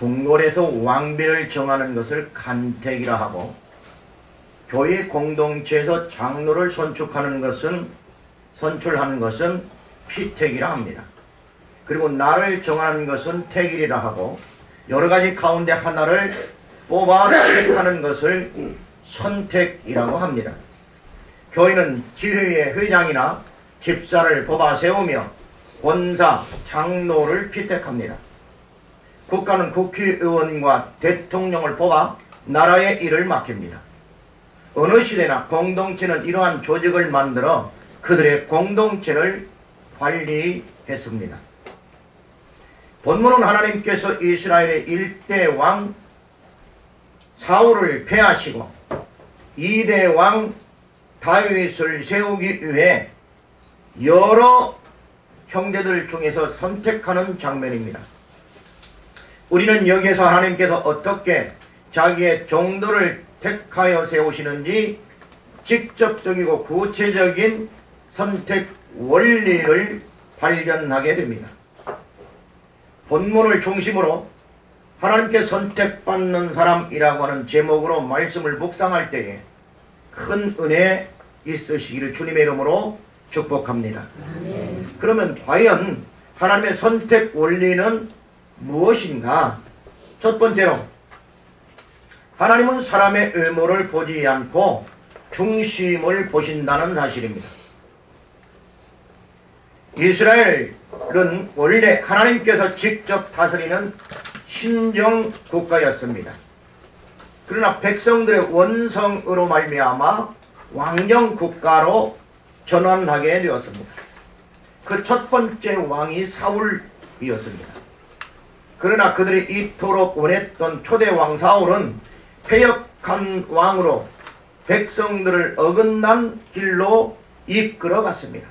궁궐에서 왕비를 정하는 것을 간택이라 하고, 교회 공동체에서 장로를 선출하는 것은 피택이라 합니다. 그리고 나를 정하는 것은 택일이라 하고, 여러 가지 가운데 하나를 뽑아 택하는 것을 선택이라고 합니다. 교회는 지회의 회장이나 집사를 뽑아 세우며 권사, 장로를 피택합니다. 국가는 국회의원과 대통령을 뽑아 나라의 일을 맡깁니다. 어느 시대나 공동체는 이러한 조직을 만들어 그들의 공동체를 관리했습니다. 본문은 하나님께서 이스라엘의 1대 왕 사울을 패하시고 2대 왕 다윗을 세우기 위해 여러 형제들 중에서 선택하는 장면입니다. 우리는 여기에서 하나님께서 어떻게 자기의 종들을 택하여 세우시는지 직접적이고 구체적인 선택 원리를 발견하게 됩니다. 본문을 중심으로 하나님께 선택받는 사람이라고 하는 제목으로 말씀을 묵상할 때에 큰 은혜 있으시기를 주님의 이름으로 축복합니다. 그러면 과연 하나님의 선택 원리는 무엇인가? 첫 번째로, 하나님은 사람의 외모를 보지 않고 중심을 보신다는 사실입니다. 이스라엘은 원래 하나님께서 직접 다스리는 신정 국가였습니다. 그러나 백성들의 원성으로 말미암아 왕정 국가로 전환하게 되었습니다. 그 첫 번째 왕이 사울이었습니다. 그러나 그들이 이토록 원했던 초대 왕 사울은 패역한 왕으로 백성들을 어긋난 길로 이끌어갔습니다.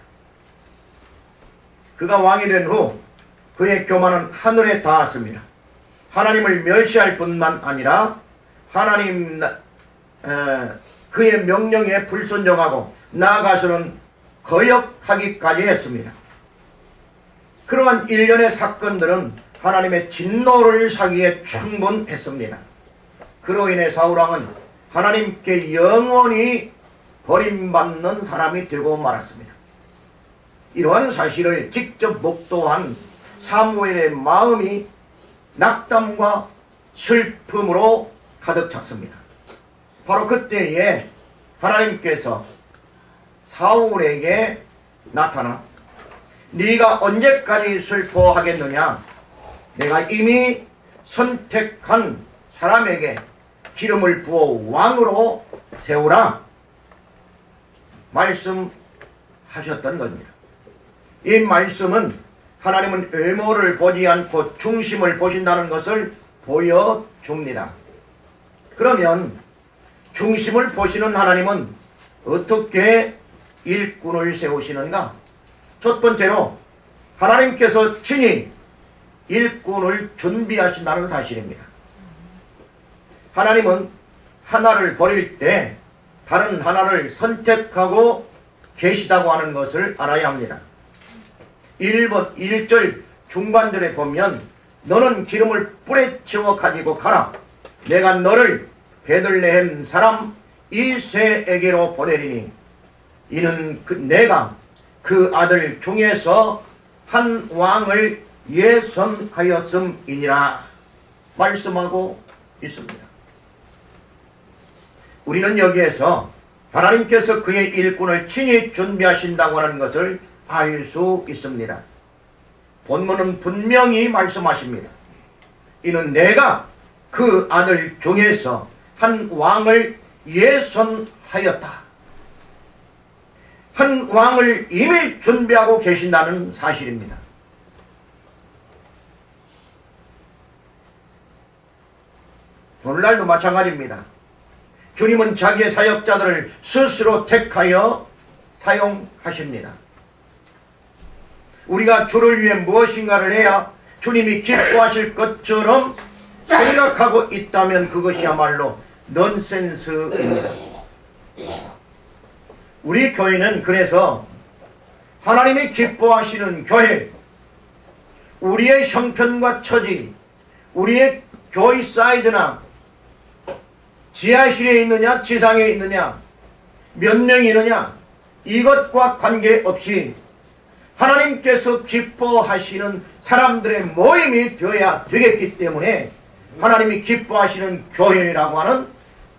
그가 왕이 된 후 그의 교만은 하늘에 닿았습니다. 하나님을 멸시할 뿐만 아니라 그의 명령에 불순종하고 나아가서는 거역하기까지 했습니다. 그러한 일련의 사건들은 하나님의 진노를 사기에 충분했습니다. 그로 인해 사울왕은 하나님께 영원히 버림받는 사람이 되고 말았습니다. 이러한 사실을 직접 목도한 사무엘의 마음이 낙담과 슬픔으로 가득 찼습니다. 바로 그때에 하나님께서 사울에게 나타나 네가 언제까지 슬퍼하겠느냐? 내가 이미 선택한 사람에게 기름을 부어 왕으로 세우라 말씀하셨던 겁니다. 이 말씀은 하나님은 외모를 보지 않고 중심을 보신다는 것을 보여줍니다. 그러면 중심을 보시는 하나님은 어떻게 일꾼을 세우시는가? 첫 번째로 하나님께서 친히 일꾼을 준비하신다는 사실입니다. 하나님은 하나를 버릴 때 다른 하나를 선택하고 계시다고 하는 것을 알아야 합니다. 1절 중반절에 보면 너는 기름을 뿔에 채워 가지고 가라. 내가 너를 베들레헴 사람 이새에게로 보내리니 이는 내가 그 아들 중에서 한 왕을 예선하였음이니라 말씀하고 있습니다. 우리는 여기에서 하나님께서 그의 일꾼을 친히 준비하신다고 하는 것을 알 수 있습니다. 본문은 분명히 말씀하십니다. 이는 내가 그 아들 중에서 한 왕을 예선하였다. 한 왕을 이미 준비하고 계신다는 사실입니다. 오늘날도 마찬가지입니다. 주님은 자기의 사역자들을 스스로 택하여 사용하십니다. 우리가 주를 위해 무엇인가를 해야 주님이 기뻐하실 것처럼 생각하고 있다면 그것이야말로 넌센스입니다. 우리 교회는 그래서 하나님이 기뻐하시는 교회, 우리의 형편과 처지, 우리의 교회 사이즈나 지하실에 있느냐 지상에 있느냐 몇 명이 있느냐 이것과 관계없이 하나님께서 기뻐하시는 사람들의 모임이 되어야 되겠기 때문에 하나님이 기뻐하시는 교회라고 하는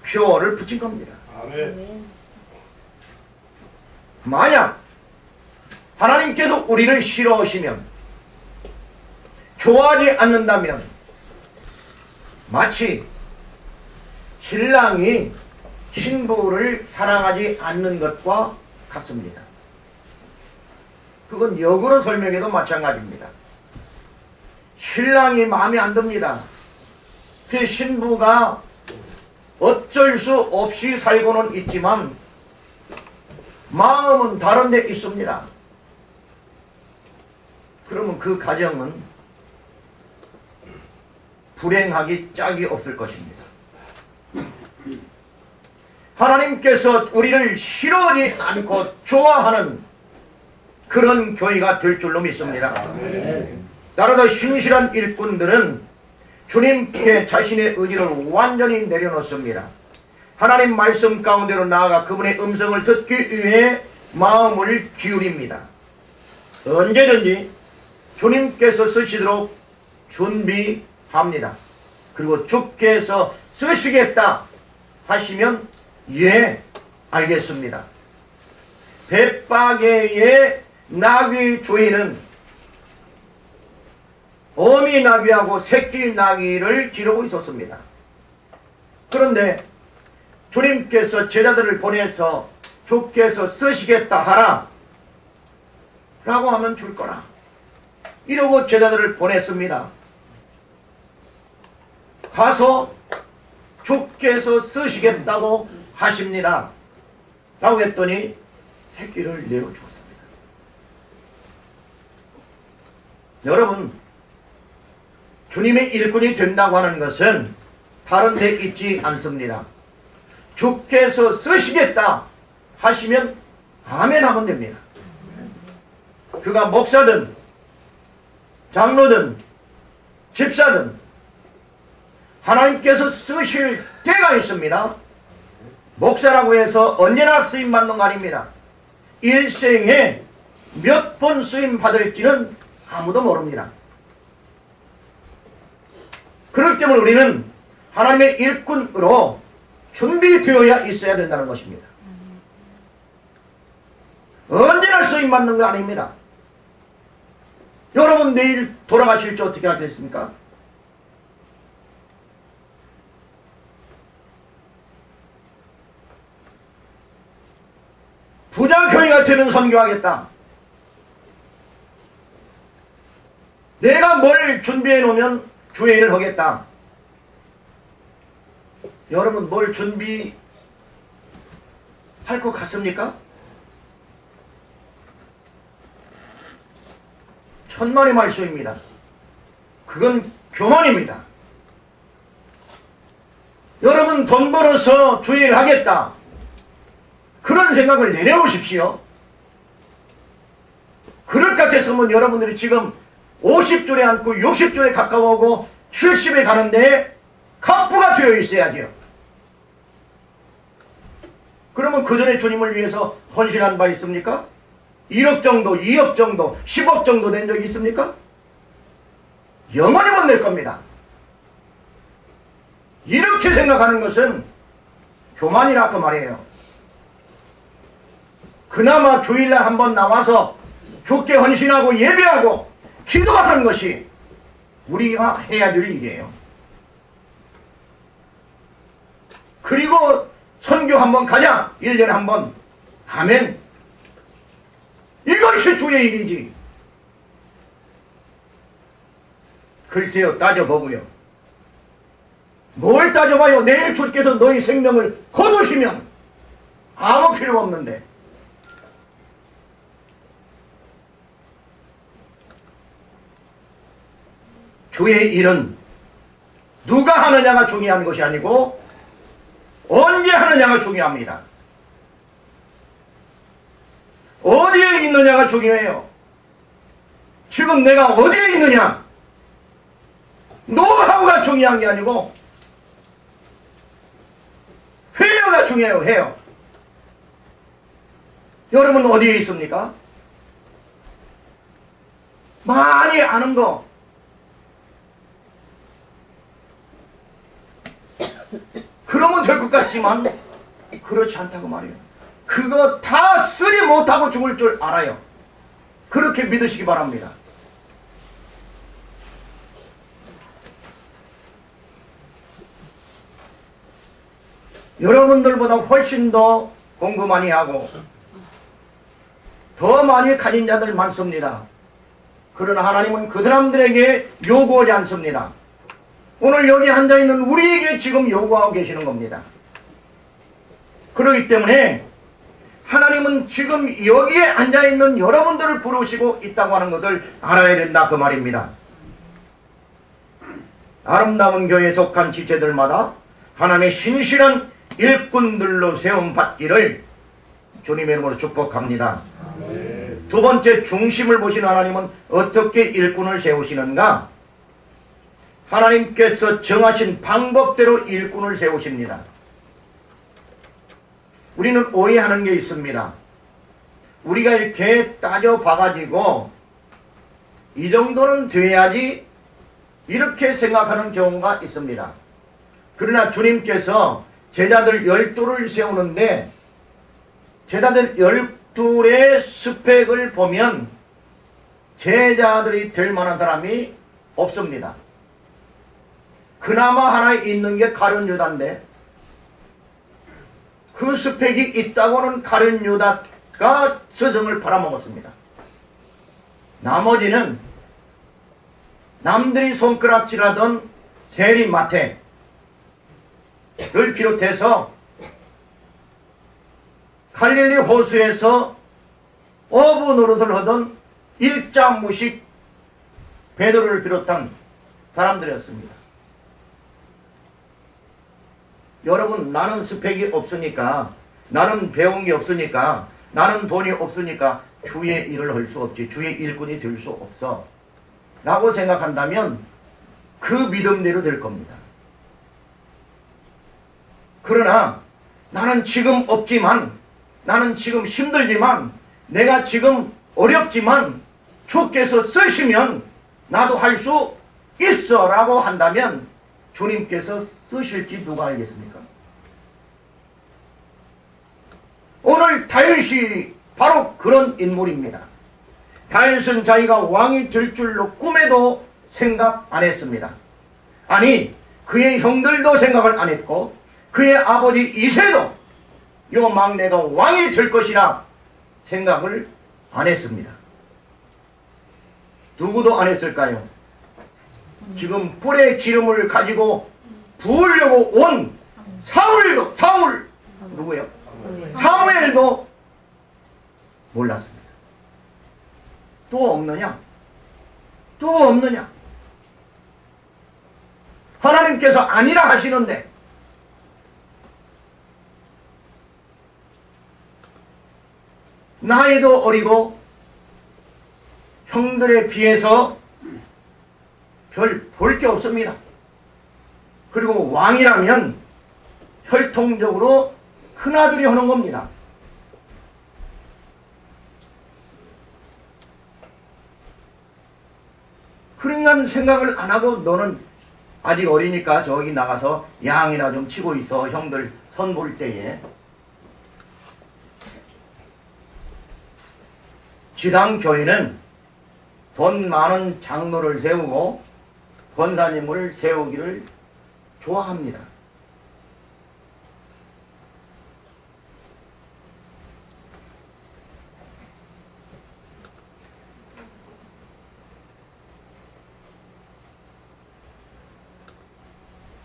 표어를 붙인 겁니다. 아멘. 만약 하나님께서 우리를 싫어하시면 좋아하지 않는다면 마치 신랑이 신부를 사랑하지 않는 것과 같습니다. 그건 역으로 설명해도 마찬가지입니다. 신랑이 마음에 안 듭니다. 그 신부가 어쩔 수 없이 살고는 있지만 마음은 다른 데 있습니다. 그러면 그 가정은 불행하기 짝이 없을 것입니다. 하나님께서 우리를 싫어하지 않고 좋아하는 그런 교회가 될 줄로 믿습니다. 따라서 신실한 일꾼들은 주님께 자신의 의지를 완전히 내려놓습니다. 하나님 말씀 가운데로 나아가 그분의 음성을 듣기 위해 마음을 기울입니다. 언제든지 주님께서 쓰시도록 준비합니다. 그리고 주께서 쓰시겠다 하시면 예, 알겠습니다. 벳바게의 나귀 주인은 어미 나귀하고 새끼 나귀를 기르고 있었습니다. 그런데 주님께서 제자들을 보내서 주께서 쓰시겠다 하라 라고 하면 줄 거라 이러고 제자들을 보냈습니다. 가서 주께서 쓰시겠다고 하십니다 라고 했더니 새끼를 내어주었습니다. 여러분, 주님의 일꾼이 된다고 하는 것은 다른 데 있지 않습니다. 주께서 쓰시겠다 하시면 아멘 하면 됩니다. 그가 목사든 장로든 집사든 하나님께서 쓰실 때가 있습니다. 목사라고 해서 언제나 쓰임 받는 거 아닙니다. 일생에 몇 번 쓰임 받을지는 아무도 모릅니다. 그렇기 때문에 우리는 하나님의 일꾼으로 준비되어야 있어야 된다는 것입니다. 언제나 쓰임 받는 거 아닙니다. 여러분 내일 돌아가실지 어떻게 하겠습니까? 부자 교회가 되면 선교하겠다. 내가 뭘 준비해 놓으면 주의 일을 하겠다. 여러분 뭘 준비할 것 같습니까? 천만의 말씀입니다. 그건 교만입니다. 여러분 돈 벌어서 주의 일을 하겠다. 그런 생각을 내려놓으십시오. 그럴 것 같았으면 여러분들이 지금 50줄에 앉고 60줄에 가까워오고 70에 가는데 갑부가 되어 있어야죠. 그러면 그 전에 주님을 위해서 헌신한 바 있습니까? 1억 정도, 2억 정도, 10억 정도 낸 적이 있습니까? 영원히 못 낼 겁니다. 이렇게 생각하는 것은 교만이라 그 말이에요. 그나마 주일날 한번 나와서 주께 헌신하고 예배하고 기도하는 것이 우리가 해야 될 일이에요. 그리고 선교 한번 가자. 1년에 한번. 아멘. 이것이 주의 일이지. 글쎄요, 따져보고요. 뭘 따져봐요. 내일 주께서 너희 생명을 거두시면 아무 필요 없는데. 주의 일은 누가 하느냐가 중요한 것이 아니고 언제 하느냐가 중요합니다. 어디에 있느냐가 중요해요. 지금 내가 어디에 있느냐? 노하우가 중요한 게 아니고 회여가 중요해요. 회여. 여러분 어디에 있습니까? 많이 아는 거 그러면 될 것 같지만 그렇지 않다고 말이에요. 그거 다 쓰리 못하고 죽을 줄 알아요. 그렇게 믿으시기 바랍니다. 여러분들보다 훨씬 더 공부 많이 하고 더 많이 가진 자들 많습니다. 그러나 하나님은 그 사람들에게 요구하지 않습니다. 오늘 여기 앉아있는 우리에게 지금 요구하고 계시는 겁니다. 그렇기 때문에 하나님은 지금 여기에 앉아있는 여러분들을 부르시고 있다고 하는 것을 알아야 된다 그 말입니다. 아름다운 교회에 속한 지체들마다 하나님의 신실한 일꾼들로 세움받기를 주님의 이름으로 축복합니다. 두 번째, 중심을 보시는 하나님은 어떻게 일꾼을 세우시는가? 하나님께서 정하신 방법대로 일꾼을 세우십니다. 우리는 오해하는 게 있습니다. 우리가 이렇게 따져봐가지고 이 정도는 돼야지 이렇게 생각하는 경우가 있습니다. 그러나 주님께서 제자들 12를 세우는데 제자들 12의 스펙을 보면 제자들이 될 만한 사람이 없습니다. 그나마 하나 있는 게 가룟 유다인데 그 스펙이 있다고는 가룟 유다가 스승을 팔아먹었습니다. 나머지는 남들이 손가락질하던 세리 마태를 비롯해서 갈릴리 호수에서 어부 노릇을 하던 일자무식 베드로를 비롯한 사람들이었습니다. 여러분, 나는 스펙이 없으니까, 나는 배운 게 없으니까, 나는 돈이 없으니까 주의 일을 할 수 없지, 주의 일꾼이 될 수 없어 라고 생각한다면 그 믿음대로 될 겁니다. 그러나 나는 지금 없지만, 나는 지금 힘들지만, 내가 지금 어렵지만 주께서 쓰시면 나도 할 수 있어 라고 한다면 주님께서 쓰실지 누가 알겠습니까? 오늘 다윗이 바로 그런 인물입니다. 다윗은 자기가 왕이 될 줄로 꿈에도 생각 안 했습니다. 아니, 그의 형들도 생각을 안 했고 그의 아버지 이새도 요 막내가 왕이 될 것이라 생각을 안 했습니다. 누구도 안 했을까요? 지금 뿔에 기름을 가지고 부으려고 온 사울 누구요? 사무엘도 몰랐습니다. 또 없느냐? 또 없느냐? 하나님께서 아니라 하시는데 나이도 어리고 형들에 비해서 별 볼 게 없습니다. 그리고 왕이라면 혈통적으로 큰아들이 하는 겁니다. 그러니까 생각을 안 하고 너는 아직 어리니까 저기 나가서 양이나 좀 치고 있어. 형들 선 볼 때에. 지당교회는 돈 많은 장로를 세우고 권사님을 세우기를 좋아합니다.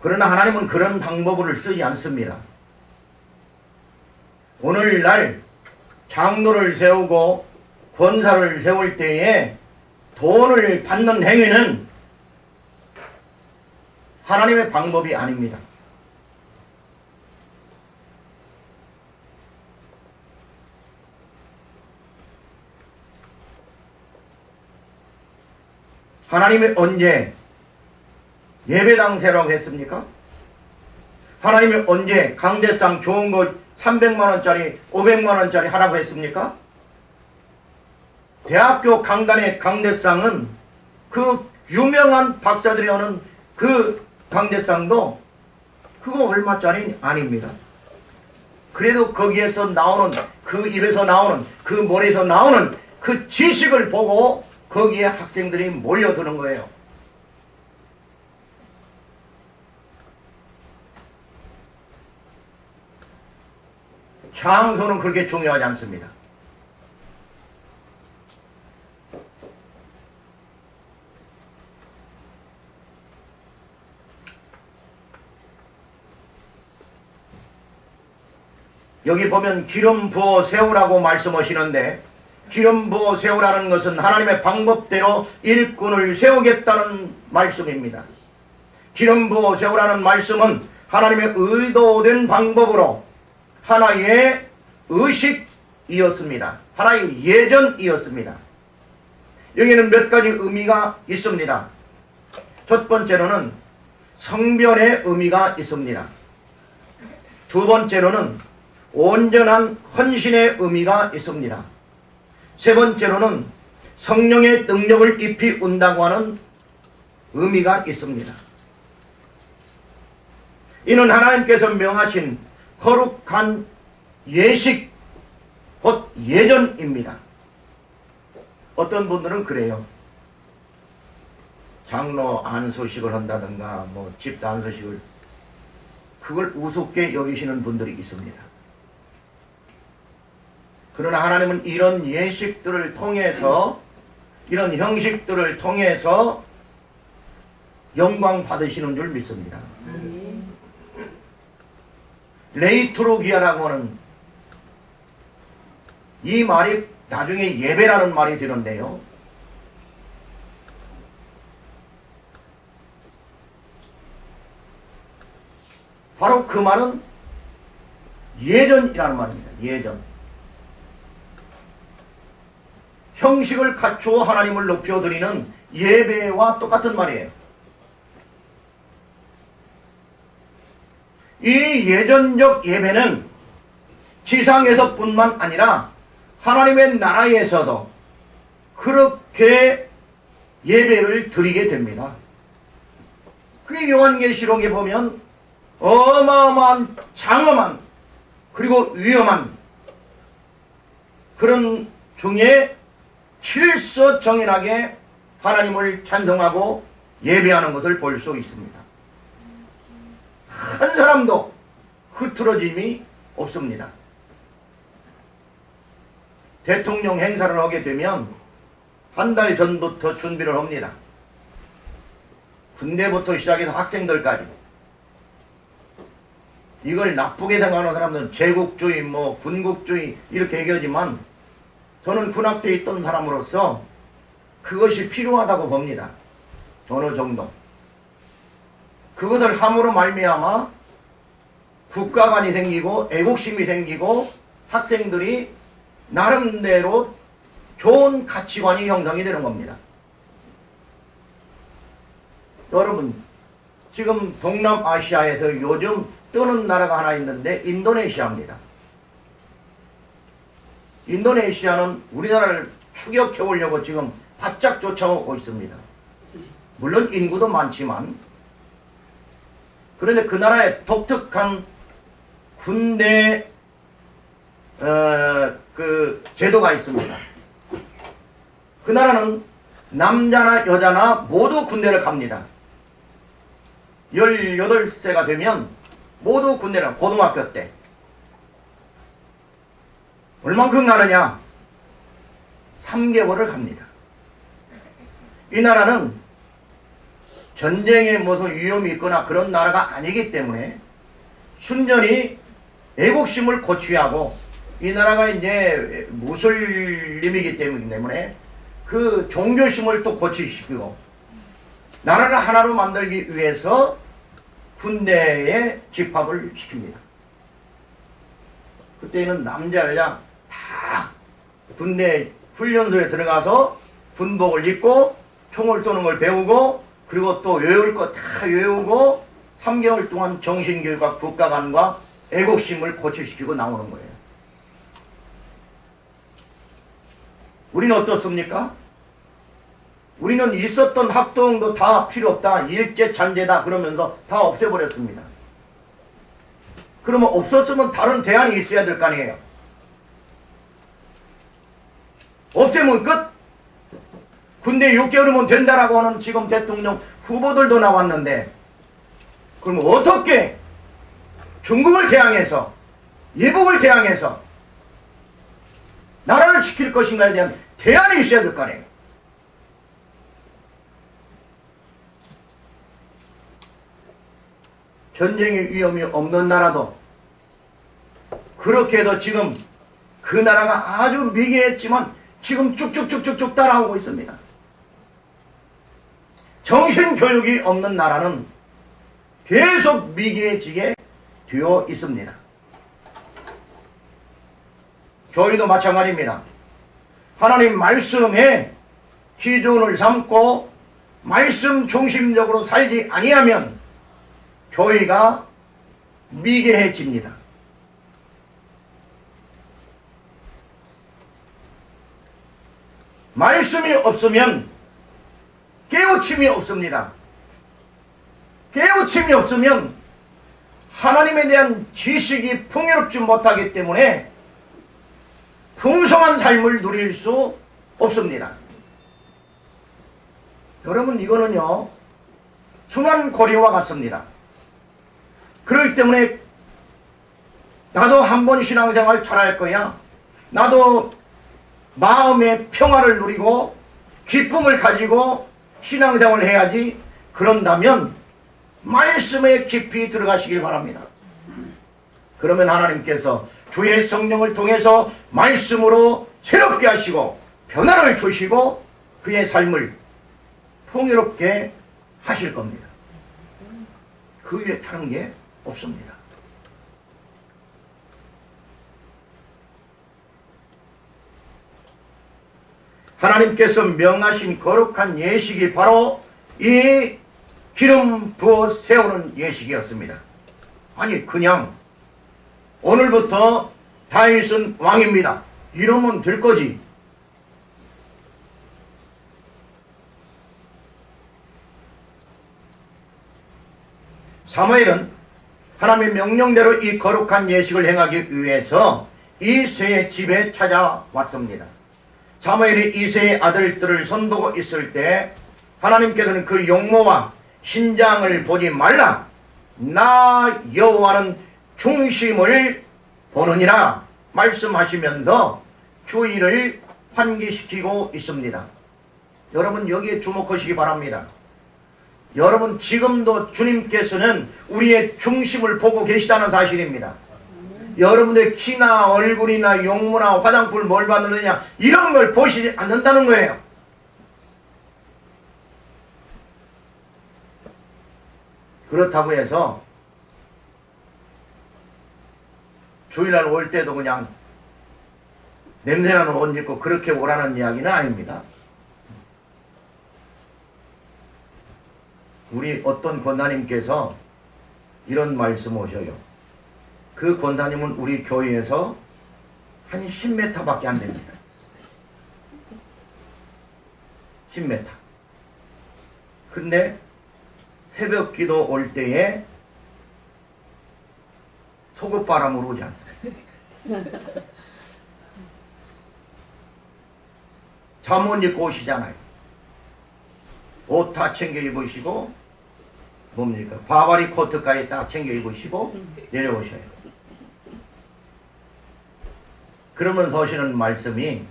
그러나 하나님은 그런 방법을 쓰지 않습니다. 오늘날 장로를 세우고 권사를 세울 때에 돈을 받는 행위는 하나님의 방법이 아닙니다. 하나님이 언제 예배당세라고 했습니까? 하나님이 언제 강대상 좋은 거 300만원짜리 500만원짜리 하라고 했습니까? 대학교 강단의 강대상은 그 유명한 박사들이 오는 그 강대상도 그거 얼마짜리 아닙니다. 그래도 거기에서 나오는 그 입에서 나오는 그 머리에서 나오는 그 지식을 보고 거기에 학생들이 몰려드는 거예요. 장소는 그렇게 중요하지 않습니다. 여기 보면 기름 부어 세우라고 말씀하시는데, 기름 부어 세우라는 것은 하나님의 방법대로 일꾼을 세우겠다는 말씀입니다. 기름 부어 세우라는 말씀은 하나님의 의도된 방법으로 하나의 의식이었습니다. 하나의 예전이었습니다. 여기는 몇 가지 의미가 있습니다. 첫 번째로는 성별의 의미가 있습니다. 두 번째로는 온전한 헌신의 의미가 있습니다. 세 번째로는 성령의 능력을 입히 운다고 하는 의미가 있습니다. 이는 하나님께서 명하신 거룩한 예식, 곧 예전입니다. 어떤 분들은 그래요. 장로 안소식을 한다든가 집사 안소식을, 그걸 우습게 여기시는 분들이 있습니다. 그러나 하나님은 이런 예식들을 통해서, 이런 형식들을 통해서 영광 받으시는 줄 믿습니다. 레이투로기아라고 하는 이 말이 나중에 예배라는 말이 되는데요. 바로 그 말은 예전이라는 말입니다. 예전. 형식을 갖추어 하나님을 높여드리는 예배와 똑같은 말이에요. 이 예전적 예배는 지상에서뿐만 아니라 하나님의 나라에서도 그렇게 예배를 드리게 됩니다. 그게 요한계시록에 보면 어마어마한 장엄한 그리고 위험한 그런 중에 질서정연하게 하나님을 찬송하고 예배하는 것을 볼 수 있습니다. 한 사람도 흐트러짐이 없습니다. 대통령 행사를 하게 되면 한 달 전부터 준비를 합니다. 군대부터 시작해서 학생들까지. 이걸 나쁘게 생각하는 사람들은 제국주의, 군국주의 이렇게 얘기하지만 저는 군악대에 있던 사람으로서 그것이 필요하다고 봅니다. 어느 정도. 그것을 함으로 말미암아 국가관이 생기고 애국심이 생기고 학생들이 나름대로 좋은 가치관이 형성이 되는 겁니다. 여러분, 지금 동남아시아에서 요즘 뜨는 나라가 하나 있는데 인도네시아입니다. 인도네시아는 우리나라를 추격해 오려고 지금 바짝 쫓아오고 있습니다. 물론 인구도 많지만, 그런데 그 나라의 독특한 군대 그 제도가 있습니다. 그 나라는 남자나 여자나 모두 군대를 갑니다. 18세가 되면 모두 군대를, 고등학교 때. 얼만큼 가느냐? 3개월을 갑니다. 이 나라는 전쟁에 무슨 위험이 있거나 그런 나라가 아니기 때문에 순전히 애국심을 고취하고, 이 나라가 이제 무슬림이기 때문에 그 종교심을 또 고취시키고 나라를 하나로 만들기 위해서 군대에 집합을 시킵니다. 그때는 남자 여자 다 군대 훈련소에 들어가서 군복을 입고 총을 쏘는 걸 배우고 그리고 또 외울 거 다 외우고 3개월 동안 정신교육과 국가관과 애국심을 고취시키고 나오는 거예요. 우리는 어떻습니까? 우리는 있었던 학도응도 다 필요 없다. 일제 잔재다. 그러면서 다 없애버렸습니다. 그러면 없었으면 다른 대안이 있어야 될 거 아니에요. 없애면 끝. 군대 6개월이면 된다라고 하는 지금 대통령 후보들도 나왔는데, 그러면 어떻게 중국을 대항해서, 이북을 대항해서 나라를 지킬 것인가에 대한 대안이 있어야 될 거 아니에요. 전쟁의 위험이 없는 나라도 그렇게 해서 지금 그 나라가 아주 미개했지만 지금 쭉쭉쭉쭉쭉 따라오고 있습니다. 정신교육이 없는 나라는 계속 미개해지게 되어 있습니다. 교회도 마찬가지입니다. 하나님 말씀에 기준을 삼고 말씀 중심적으로 살지 아니하면 교회가 미개해집니다. 말씀이 없으면 깨우침이 없습니다. 깨우침이 없으면 하나님에 대한 지식이 풍요롭지 못하기 때문에 풍성한 삶을 누릴 수 없습니다. 여러분, 이거는요 순환 고리와 같습니다. 그렇기 때문에 나도 한번 신앙생활 잘할 거야. 나도 마음의 평화를 누리고 기쁨을 가지고 신앙생활을 해야지. 그런다면 말씀에 깊이 들어가시길 바랍니다. 그러면 하나님께서 주의 성령을 통해서 말씀으로 새롭게 하시고 변화를 주시고 그의 삶을 풍요롭게 하실 겁니다. 그 위에 다른 게 없습니다. 하나님께서 명하신 거룩한 예식이 바로 이 기름 부어 세우는 예식이었습니다. 아니 그냥 오늘부터 다윗은 왕입니다 이러면 될 거지. 사무엘은 하나님의 명령대로 이 거룩한 예식을 행하기 위해서 이새의 집에 찾아왔습니다. 사무엘이 이새의 아들들을 손보고 있을 때 하나님께서는 그 용모와 신장을 보지 말라. 나 여호와는 중심을 보느니라 말씀하시면서 주의를 환기시키고 있습니다. 여러분 여기에 주목하시기 바랍니다. 여러분 지금도 주님께서는 우리의 중심을 보고 계시다는 사실입니다. 여러분들의 키나 얼굴이나 용모나 화장품을 뭘 받느냐 이런 걸 보시지 않는다는 거예요. 그렇다고 해서 주일날 올 때도 그냥 냄새나는 옷 입고 그렇게 오라는 이야기는 아닙니다. 우리 어떤 권사님께서 이런 말씀 하셔요. 그 권사님은 우리 교회에서 한 10m 밖에 안 됩니다. 10m. 근데 새벽 기도 올 때에 속옷바람으로 오지 않습니다. 잠옷 입고 오시잖아요. 옷 다 챙겨 입으시고 뭡니까? 바바리 코트까지 딱 챙겨 입으시고 내려오셔요. 그러면서 하시는 말씀이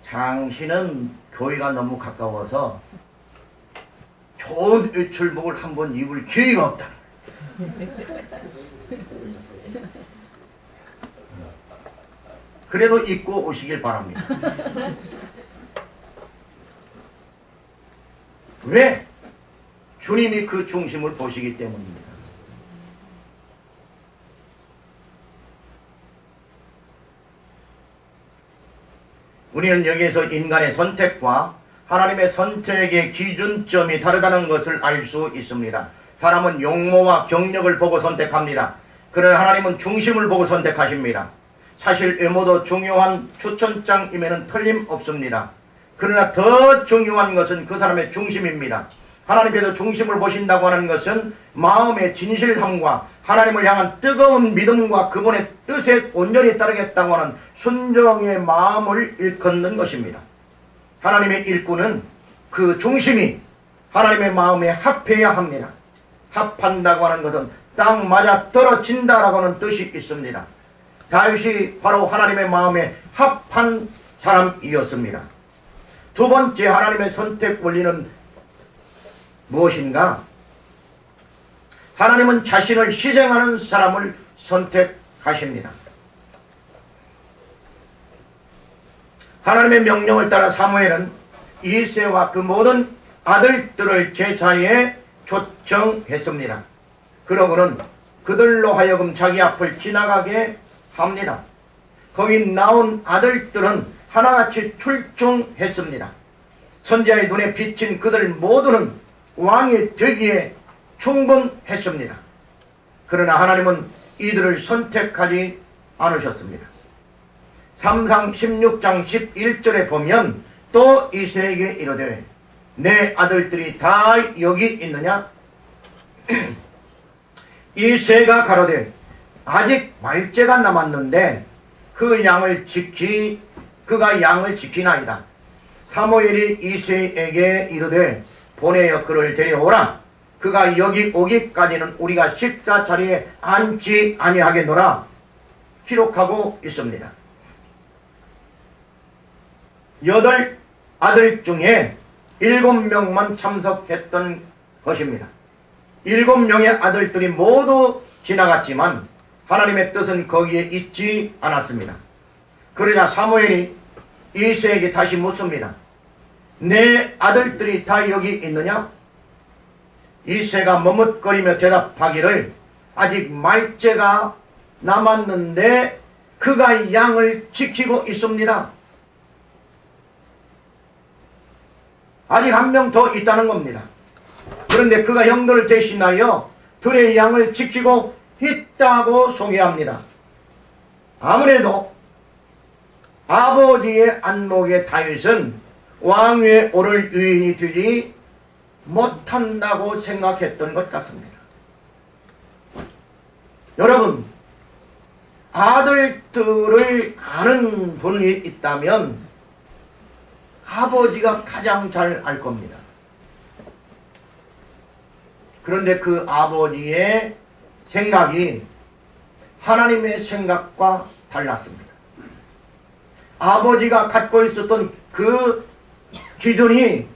당신은 교회가 너무 가까워서 좋은 외출복을 한번 입을 기회가 없다. 그래도 입고 오시길 바랍니다. 왜? 주님이 그 중심을 보시기 때문입니다. 우리는 여기에서 인간의 선택과 하나님의 선택의 기준점이 다르다는 것을 알 수 있습니다. 사람은 용모와 경력을 보고 선택합니다. 그러나 하나님은 중심을 보고 선택하십니다. 사실 외모도 중요한 추천장임에는 틀림없습니다. 그러나 더 중요한 것은 그 사람의 중심입니다. 하나님께서 중심을 보신다고 하는 것은 마음의 진실함과 하나님을 향한 뜨거운 믿음과 그분의 뜻에 온전히 따르겠다고 하는 순종의 마음을 일컫는 것입니다. 하나님의 일꾼은 그 중심이 하나님의 마음에 합해야 합니다. 합한다고 하는 것은 딱 맞아 떨어진다라고 하는 뜻이 있습니다. 다윗이 바로 하나님의 마음에 합한 사람이었습니다. 두 번째 하나님의 선택 원리는 무엇인가? 하나님은 자신을 희생하는 사람을 선택하십니다. 하나님의 명령을 따라 사무엘은 이새와 그 모든 아들들을 제사에 초청했습니다. 그러고는 그들로 하여금 자기 앞을 지나가게 합니다. 거기 나온 아들들은 하나같이 출중했습니다. 선지자의 눈에 비친 그들 모두는 왕이 되기에 충분했습니다. 그러나 하나님은 이들을 선택하지 않으셨습니다. 3상 16장 11절에 보면 또 이새에게 이르되 내 아들들이 다 여기 있느냐? 이새가 가로되 아직 말째가 남았는데 그가 양을 지키나이다. 사무엘이 이새에게 이르되 보내어 그를 데려오라. 그가 여기 오기까지는 우리가 식사 자리에 앉지 아니하겠노라. 기록하고 있습니다. 8 아들 중에 7명만 참석했던 것입니다. 7명의 아들들이 모두 지나갔지만 하나님의 뜻은 거기에 있지 않았습니다. 그러자 사무엘이 이새에게 다시 묻습니다. 내 아들들이 다 여기 있느냐? 이새가 머뭇거리며 대답하기를 아직 말째가 남았는데 그가 양을 지키고 있습니다. 아직 한 명 더 있다는 겁니다. 그런데 그가 형들을 대신하여 들의 양을 지키고 있다고 소개합니다. 아무래도 아버지의 안목의 다윗은 왕위에 오를 유인이 되지 못한다고 생각했던 것 같습니다. 여러분, 아들들을 아는 분이 있다면 아버지가 가장 잘 알 겁니다. 그런데 그 아버지의 생각이 하나님의 생각과 달랐습니다. 아버지가 갖고 있었던 그 기준이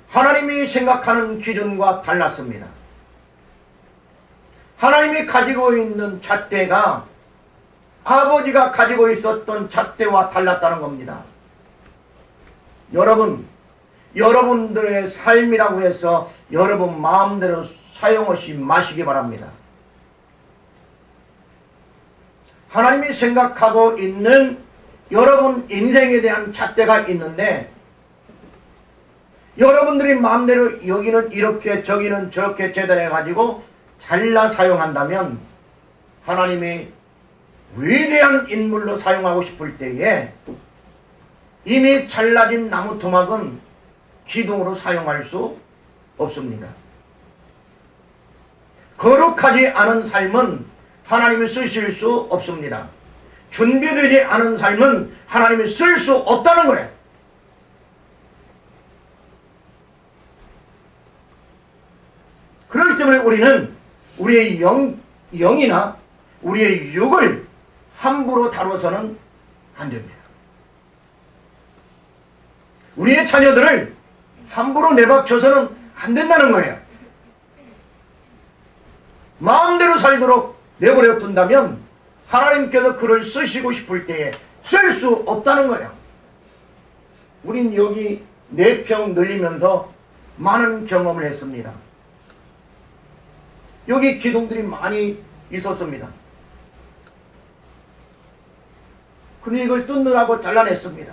하나님이 생각하는 기준과 달랐습니다. 하나님이 가지고 있는 잣대가 아버지가 가지고 있었던 잣대와 달랐다는 겁니다. 여러분, 여러분들의 삶이라고 해서 여러분 마음대로 사용하지 마시기 바랍니다. 하나님이 생각하고 있는 여러분 인생에 대한 잣대가 있는데 여러분들이 마음대로 여기는 이렇게 저기는 저렇게 재단해 가지고 잘라 사용한다면 하나님이 위대한 인물로 사용하고 싶을 때에 이미 잘라진 나무 토막은 기둥으로 사용할 수 없습니다. 거룩하지 않은 삶은 하나님이 쓰실 수 없습니다. 준비되지 않은 삶은 하나님이 쓸 수 없다는 거예요. 그렇기 때문에 우리는 우리의 영이나 우리의 육을 함부로 다뤄서는 안 됩니다. 우리의 자녀들을 함부로 내박쳐서는 안 된다는 거예요. 마음대로 살도록 내버려 둔다면 하나님께서 그를 쓰시고 싶을 때에 쓸 수 없다는 거예요. 우린 여기 4평 늘리면서 많은 경험을 했습니다. 여기 기둥들이 많이 있었습니다. 근데 이걸 뜯느라고 잘라냈습니다.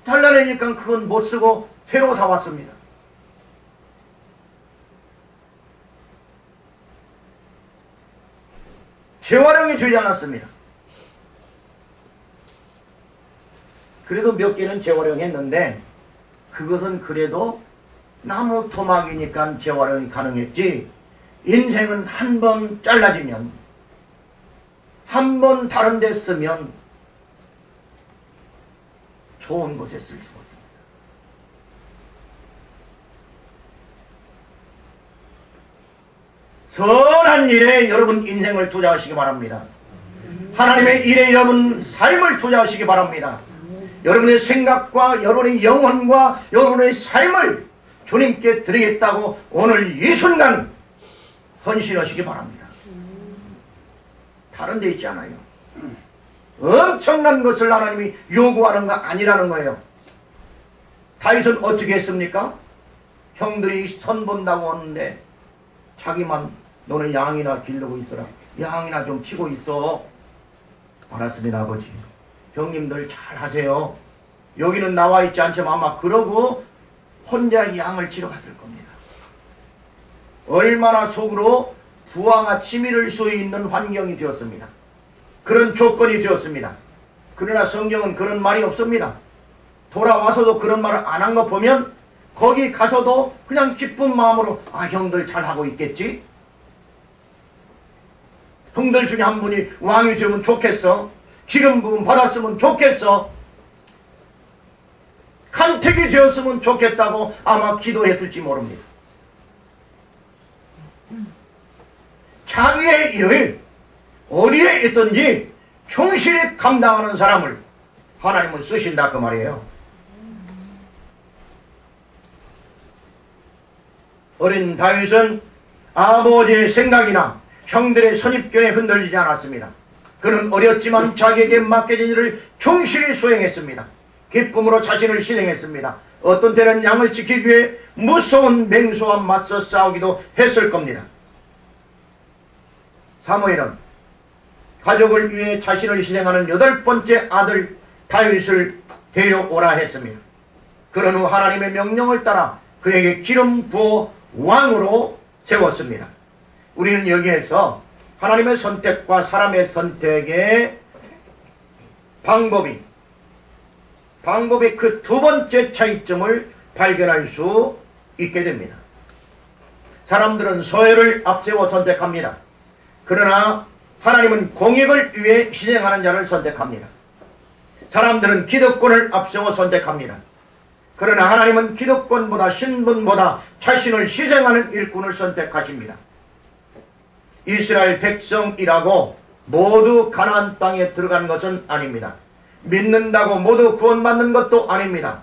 잘라내니까 그건 못 쓰고 새로 사왔습니다. 재활용이 되지 않았습니다. 그래도 몇 개는 재활용했는데 그것은 그래도 나무 토막이니까 재활용이 가능했지, 인생은 한 번 잘라지면, 한 번 다른 데 쓰면 좋은 곳에 쓸 수가 없습니다. 선한 일에 여러분 인생을 투자하시기 바랍니다. 하나님의 일에 여러분 삶을 투자하시기 바랍니다. 여러분의 생각과 여러분의 영혼과 여러분의 삶을 주님께 드리겠다고 오늘 이 순간 헌신하시기 바랍니다. 다른 데 있지 않아요. 엄청난 것을 하나님이 요구하는 거 아니라는 거예요. 다윗은 어떻게 했습니까? 형들이 선 본다고 하는데 자기만 너는 양이나 기르고 있어라. 양이나 좀 치고 있어. 알았습니다, 아버지. 형님들 잘 하세요. 여기는 나와 있지 않지만 아마 그러고 혼자 양을 치러 갔을 겁니다. 얼마나 속으로 부하가 치밀을 수 있는 환경이 되었습니다. 그런 조건이 되었습니다. 그러나 성경은 그런 말이 없습니다. 돌아와서도 그런 말을 안 한 거 보면 거기 가서도 그냥 기쁜 마음으로 아, 형들 잘하고 있겠지? 형들 중에 한 분이 왕이 되면 좋겠어. 기름 부음 받았으면 좋겠어. 간택이 되었으면 좋겠다고 아마 기도했을지 모릅니다. 자기의 일을 어디에 있든지 충실히 감당하는 사람을 하나님은 쓰신다 그 말이에요. 어린 다윗은 아버지의 생각이나 형들의 선입견에 흔들리지 않았습니다. 그는 어렸지만 자기에게 맡겨진 일을 충실히 수행했습니다. 기쁨으로 자신을 희생했습니다. 어떤 때는 양을 지키기 위해 무서운 맹수와 맞서 싸우기도 했을 겁니다. 사무엘은 가족을 위해 자신을 희생하는 8번째 아들 다윗을 데려오라 했습니다. 그런 후 하나님의 명령을 따라 그에게 기름 부어 왕으로 세웠습니다. 우리는 여기에서 하나님의 선택과 사람의 선택의 방법의 그 두 번째 차이점을 발견할 수 있게 됩니다. 사람들은 서열을 앞세워 선택합니다. 그러나 하나님은 공익을 위해 희생하는 자를 선택합니다. 사람들은 기득권을 앞세워 선택합니다. 그러나 하나님은 기득권보다 신분보다 자신을 희생하는 일꾼을 선택하십니다. 이스라엘 백성이라고 모두 가나안 땅에 들어간 것은 아닙니다. 믿는다고 모두 구원받는 것도 아닙니다.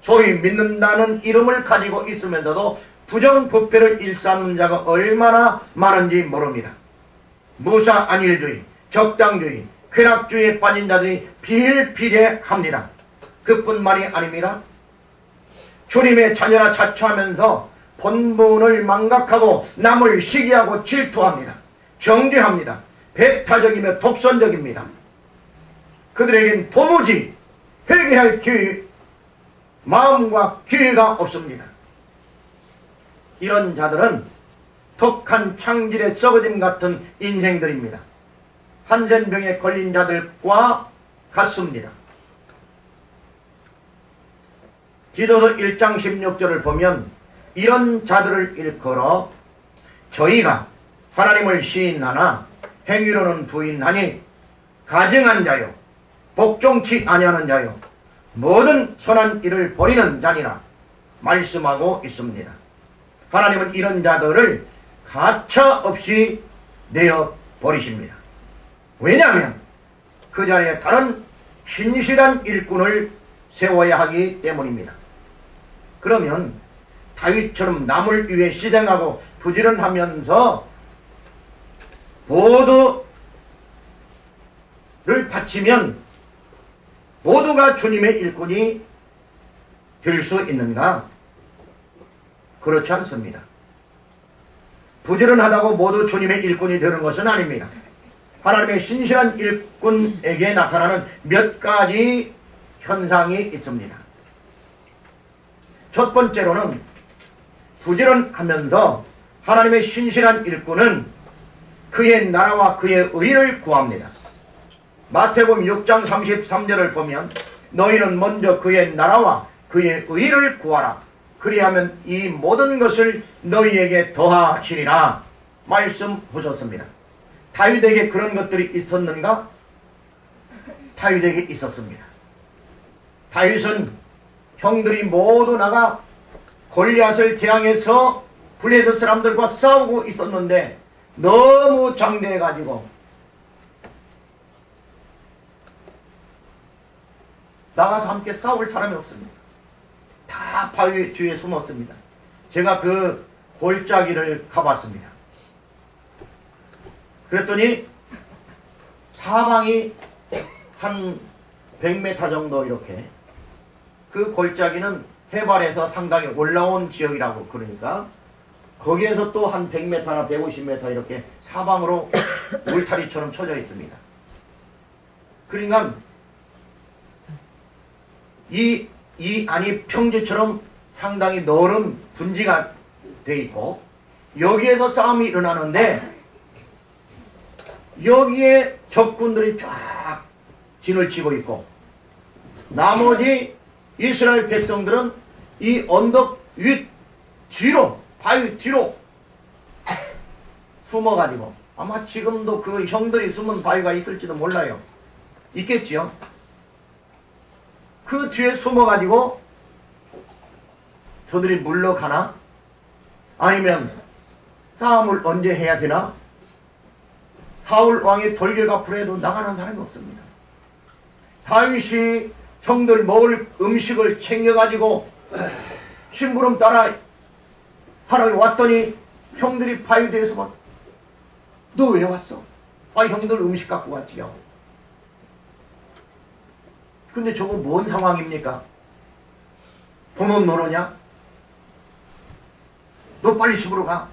소위 믿는다는 이름을 가지고 있으면서도 부정부패를 일삼는 자가 얼마나 많은지 모릅니다. 무사 안일주의, 적당주의, 쾌락주의에 빠진 자들이 비일비재합니다. 그뿐만이 아닙니다. 주님의 자녀라 자처하면서 본분을 망각하고 남을 시기하고 질투합니다. 정죄합니다. 배타적이며 독선적입니다. 그들에겐 도무지 회개할 마음과 기회가 없습니다. 이런 자들은 독한 창질의 썩어짐 같은 인생들입니다. 한센병에 걸린 자들과 같습니다. 디도서 1장 16절을 보면 이런 자들을 일컬어 저희가 하나님을 시인하나 행위로는 부인하니 가증한 자요 복종치 아니하는 자요 모든 선한 일을 버리는 자니라 말씀하고 있습니다. 하나님은 이런 자들을 가차없이 내어버리십니다. 왜냐하면 그 자리에 다른 신실한 일꾼을 세워야 하기 때문입니다. 그러면 다윗처럼 남을 위해 희생하고 부지런하면서 모두를 바치면 모두가 주님의 일꾼이 될 수 있는가? 그렇지 않습니다. 부지런하다고 모두 주님의 일꾼이 되는 것은 아닙니다. 하나님의 신실한 일꾼에게 나타나는 몇 가지 현상이 있습니다. 첫 번째로는 부지런하면서 하나님의 신실한 일꾼은 그의 나라와 그의 의를 구합니다. 마태복음 6장 33절을 보면 너희는 먼저 그의 나라와 그의 의를 구하라. 그리하면 이 모든 것을 너희에게 더하시리라 말씀하셨습니다. 다윗에게 그런 것들이 있었는가? 다윗에게 있었습니다. 다윗은 형들이 모두 나가 골리앗을 대항해서 블레셋 사람들과 싸우고 있었는데 너무 장대해가지고 나가서 함께 싸울 사람이 없습니다. 다 바위 뒤에 숨었습니다. 제가 그 골짜기를 가봤습니다. 그랬더니 사방이 한 100m 정도 이렇게, 그 골짜기는 해발에서 상당히 올라온 지역이라고, 그러니까 거기에서 또 한 100m나 150m 이렇게 사방으로 울타리처럼 쳐져 있습니다. 그러니까 이 안이 평지처럼 상당히 넓은 분지가 돼 있고 여기에서 싸움이 일어나는데 여기에 적군들이 쫙 진을 치고 있고 나머지 이스라엘 백성들은 이 언덕 윗 뒤로, 바위 뒤로 숨어가지고, 아마 지금도 그 형들이 숨은 바위가 있을지도 몰라요. 있겠지요. 그 뒤에 숨어가지고 저들이 물러가나? 아니면 싸움을 언제 해야 되나? 사울 왕의 돌격 앞으로 해도 나가는 사람이 없습니다. 다윗이 형들 먹을 음식을 챙겨가지고 심부름 따라 하러 왔더니 형들이 바위 뒤에서 막, 너 왜 왔어? 아, 형들 음식 갖고 왔지요. 근데 저거 뭔 상황입니까? 본원 모르냐? 너 빨리 집으로 가.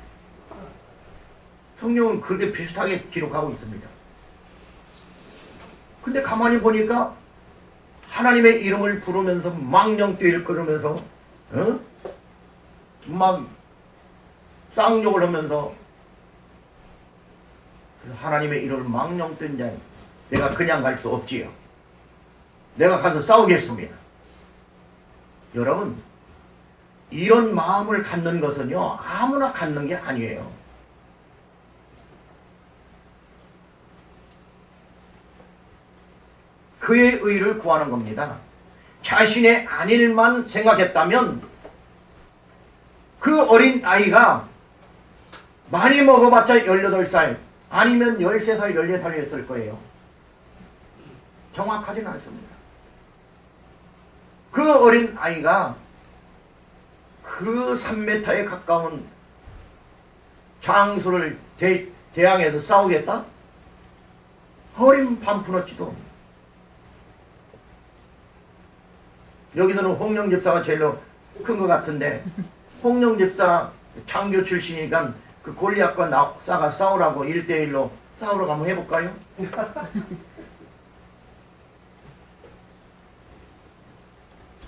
성경은 그렇게 비슷하게 기록하고 있습니다. 근데 가만히 보니까 하나님의 이름을 부르면서 망령뛰를 끌으면서 막 쌍욕을 하면서, 하나님의 이름을 망령뛴 자니 내가 그냥 갈 수 없지요. 내가 가서 싸우겠습니다. 여러분, 이런 마음을 갖는 것은요 아무나 갖는 게 아니에요. 그의 의를 구하는 겁니다. 자신의 안일만 생각했다면 그 어린 아이가 많이 먹어봤자 18살 아니면 13살, 14살이었을 거예요. 정확하지는 않습니다. 그 어린 아이가 그 3m에 가까운 장수를 대항해서 싸우겠다? 허림 반푼어치도. 여기서는 홍영 집사가 제일로 큰 것 같은데, 홍영 집사 장교 출신이니까 그 골리앗과 나사가 싸우라고 1대1로 싸우러 가면 해볼까요?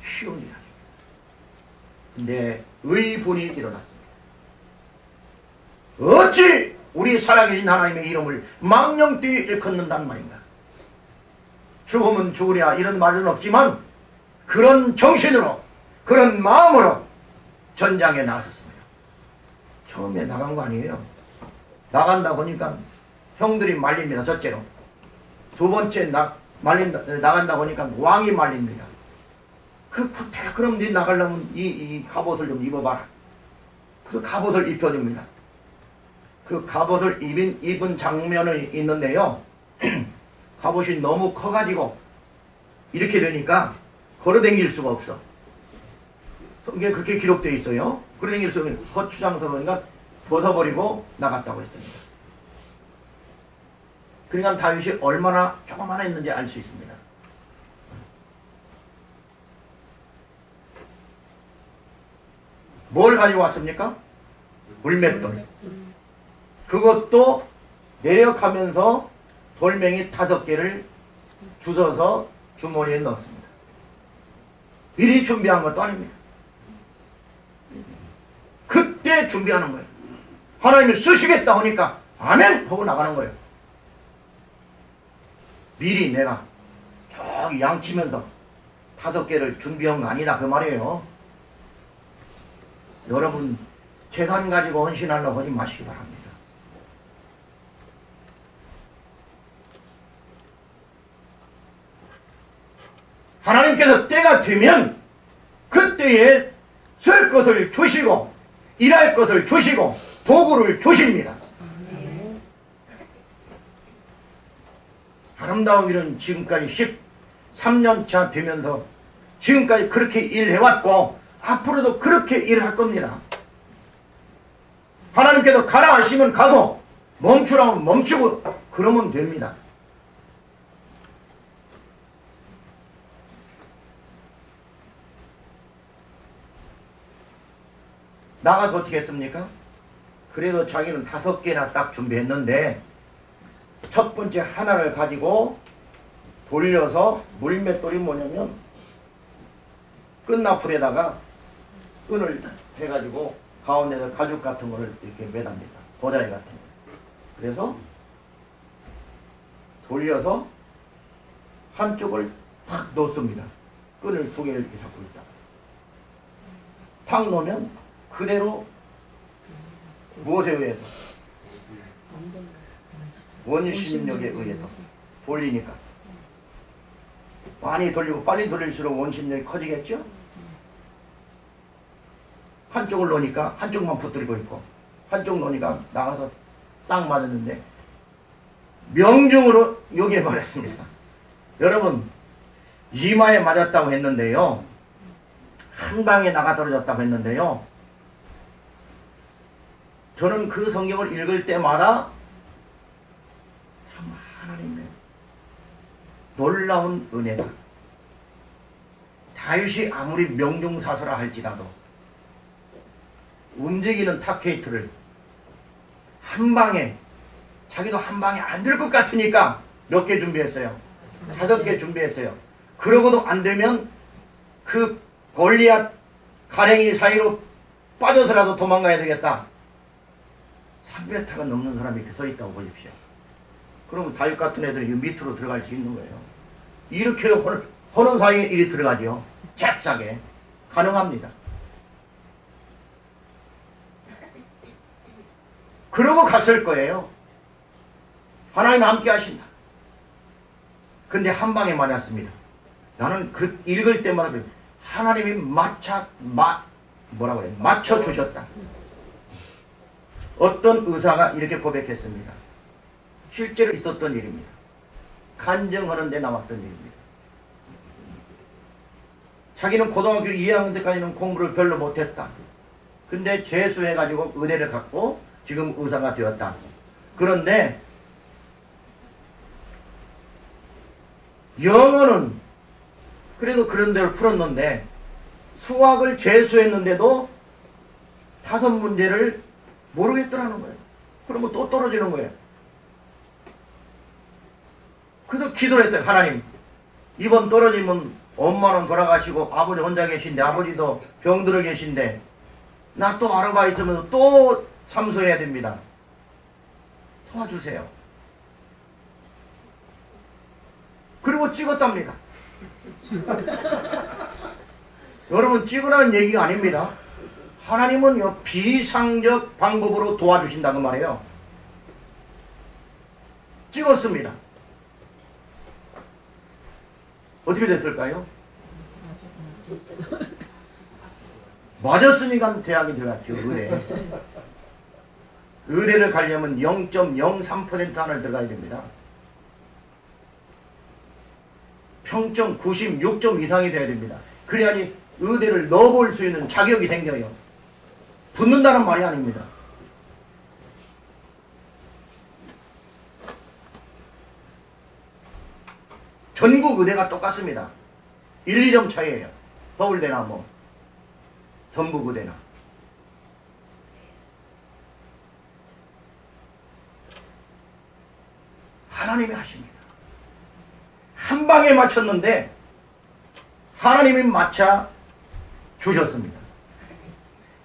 쉬운 일 아닙니다. 근데 의분이 일어났습니다. 어찌 우리 살아계신 하나님의 이름을 망령되이 일컫는단 말인가? 죽으면 죽으랴 이런 말은 없지만 그런 정신으로, 그런 마음으로 전장에 나섰습니다. 처음에 나간 거 아니에요. 나간다 보니까 형들이 말립니다. 첫째로. 두 번째 나간다 보니까 왕이 말립니다. 그럼 네 나가려면 이 갑옷을 좀 입어봐라. 그 갑옷을 입혀줍니다. 그 갑옷을 입은 장면이 있는데요. 갑옷이 너무 커가지고 이렇게 되니까 걸어다닐 수가 없어. 성경에 그렇게 기록되어 있어요. 걸어다닐 수 없는 거추장스러우니까 벗어버리고 나갔다고 했습니다. 그러니까 다윗이 얼마나 조그마나 했는지 알 수 있습니다. 뭘 가지고 왔습니까? 물맷돌. 그것도 내려가면서 돌멩이 5개를 주워서 주머니에 넣었습니다. 미리 준비한 것도 아닙니다. 그때 준비하는 거예요. 하나님이 쓰시겠다 하니까 아멘 하고 나가는 거예요. 미리 내가 저기 양치면서 5개를 준비한 거 아니다 그 말이에요. 여러분 재산 가지고 헌신하려고 하지 마시기 바랍니다. 하나님께서 때가 되면 그때에 쓸 것을 주시고 일할 것을 주시고 도구를 주십니다. 아름다운 일은 지금까지 13년차 되면서 지금까지 그렇게 일해왔고 앞으로도 그렇게 일할 겁니다. 하나님께서 가라 하시면 가고 멈추라면 멈추고 그러면 됩니다. 나가서 어떻게 했습니까? 그래도 자기는 5개나 딱 준비했는데 첫 번째 하나를 가지고 돌려서 물맷돌이 뭐냐면 끈나풀에다가 끈을 해가지고 가운데서 가죽 같은 거를 이렇게 매답니다. 보자기 같은 거. 그래서 돌려서 한쪽을 탁 놓습니다. 끈을 2개를 이렇게 잡고 있다. 탁 놓으면 그대로 무엇에 의해서? 원심력에 의해서 돌리니까 많이 돌리고 빨리 돌릴수록 원심력이 커지겠죠? 한쪽을 놓으니까 한쪽만 붙들고 있고 한쪽 놓으니까 나가서 딱 맞았는데 명중으로 여기에 맞았습니다. 여러분 이마에 맞았다고 했는데요. 한 방에 나가 떨어졌다고 했는데요. 저는 그 성경을 읽을 때마다 참 하나님의 놀라운 은혜다. 다윗이 아무리 명중사서라 할지라도 움직이는 탑케이트를 한 방에 자기도 한 방에 안 될 것 같으니까 몇 개 준비했어요? 5개 준비했어요. 그러고도 안 되면 그 골리앗 가랭이 사이로 빠져서라도 도망가야 되겠다. 300타가 넘는 사람이 이렇게 서 있다고 보십시오. 그러면 다윗 같은 애들이 밑으로 들어갈 수 있는 거예요. 이렇게 하는 사이에 일이 들어가죠. 잽싸게 가능합니다. 그러고 갔을 거예요. 하나님 함께 하신다. 근데 한 방에 맞았습니다. 나는 그 읽을 때마다 하나님이 맞춰 주셨다. 어떤 의사가 이렇게 고백했습니다. 실제로 있었던 일입니다. 간증하는 데 나왔던 일입니다. 자기는 고등학교 2학년 때까지는 공부를 별로 못했다. 근데 재수해가지고 의대를 갖고 지금 의사가 되었다. 그런데 영어는 그래도 그런 대로 풀었는데 수학을 재수했는데도 5문제를 모르겠더라는 거예요. 그러면 또 떨어지는 거예요. 그래서 기도를 했어요. 하나님, 이번 떨어지면 엄마는 돌아가시고 아버지 혼자 계신데 아버지도 병들어 계신데 나 또 아르바이트면서 또 참소해야 됩니다. 도와주세요. 그리고 찍었답니다. 여러분 찍으라는 얘기가 아닙니다. 하나님은 비상적 방법으로 도와주신다는 말이에요. 찍었습니다. 어떻게 됐을까요? 맞았으니까 대학에 들어갔죠. 의대를 가려면 0.03% 안을 들어가야 됩니다. 평점 96점 이상이 돼야 됩니다. 그래야지 의대를 넣어볼 수 있는 자격이 생겨요. 붙는다는 말이 아닙니다. 전국 의대가 똑같습니다. 1, 2점 차이에요. 서울대나 뭐 전북 의대나. 하나님이 하십니다. 한 방에 맞췄는데 하나님이 맞춰 주셨습니다.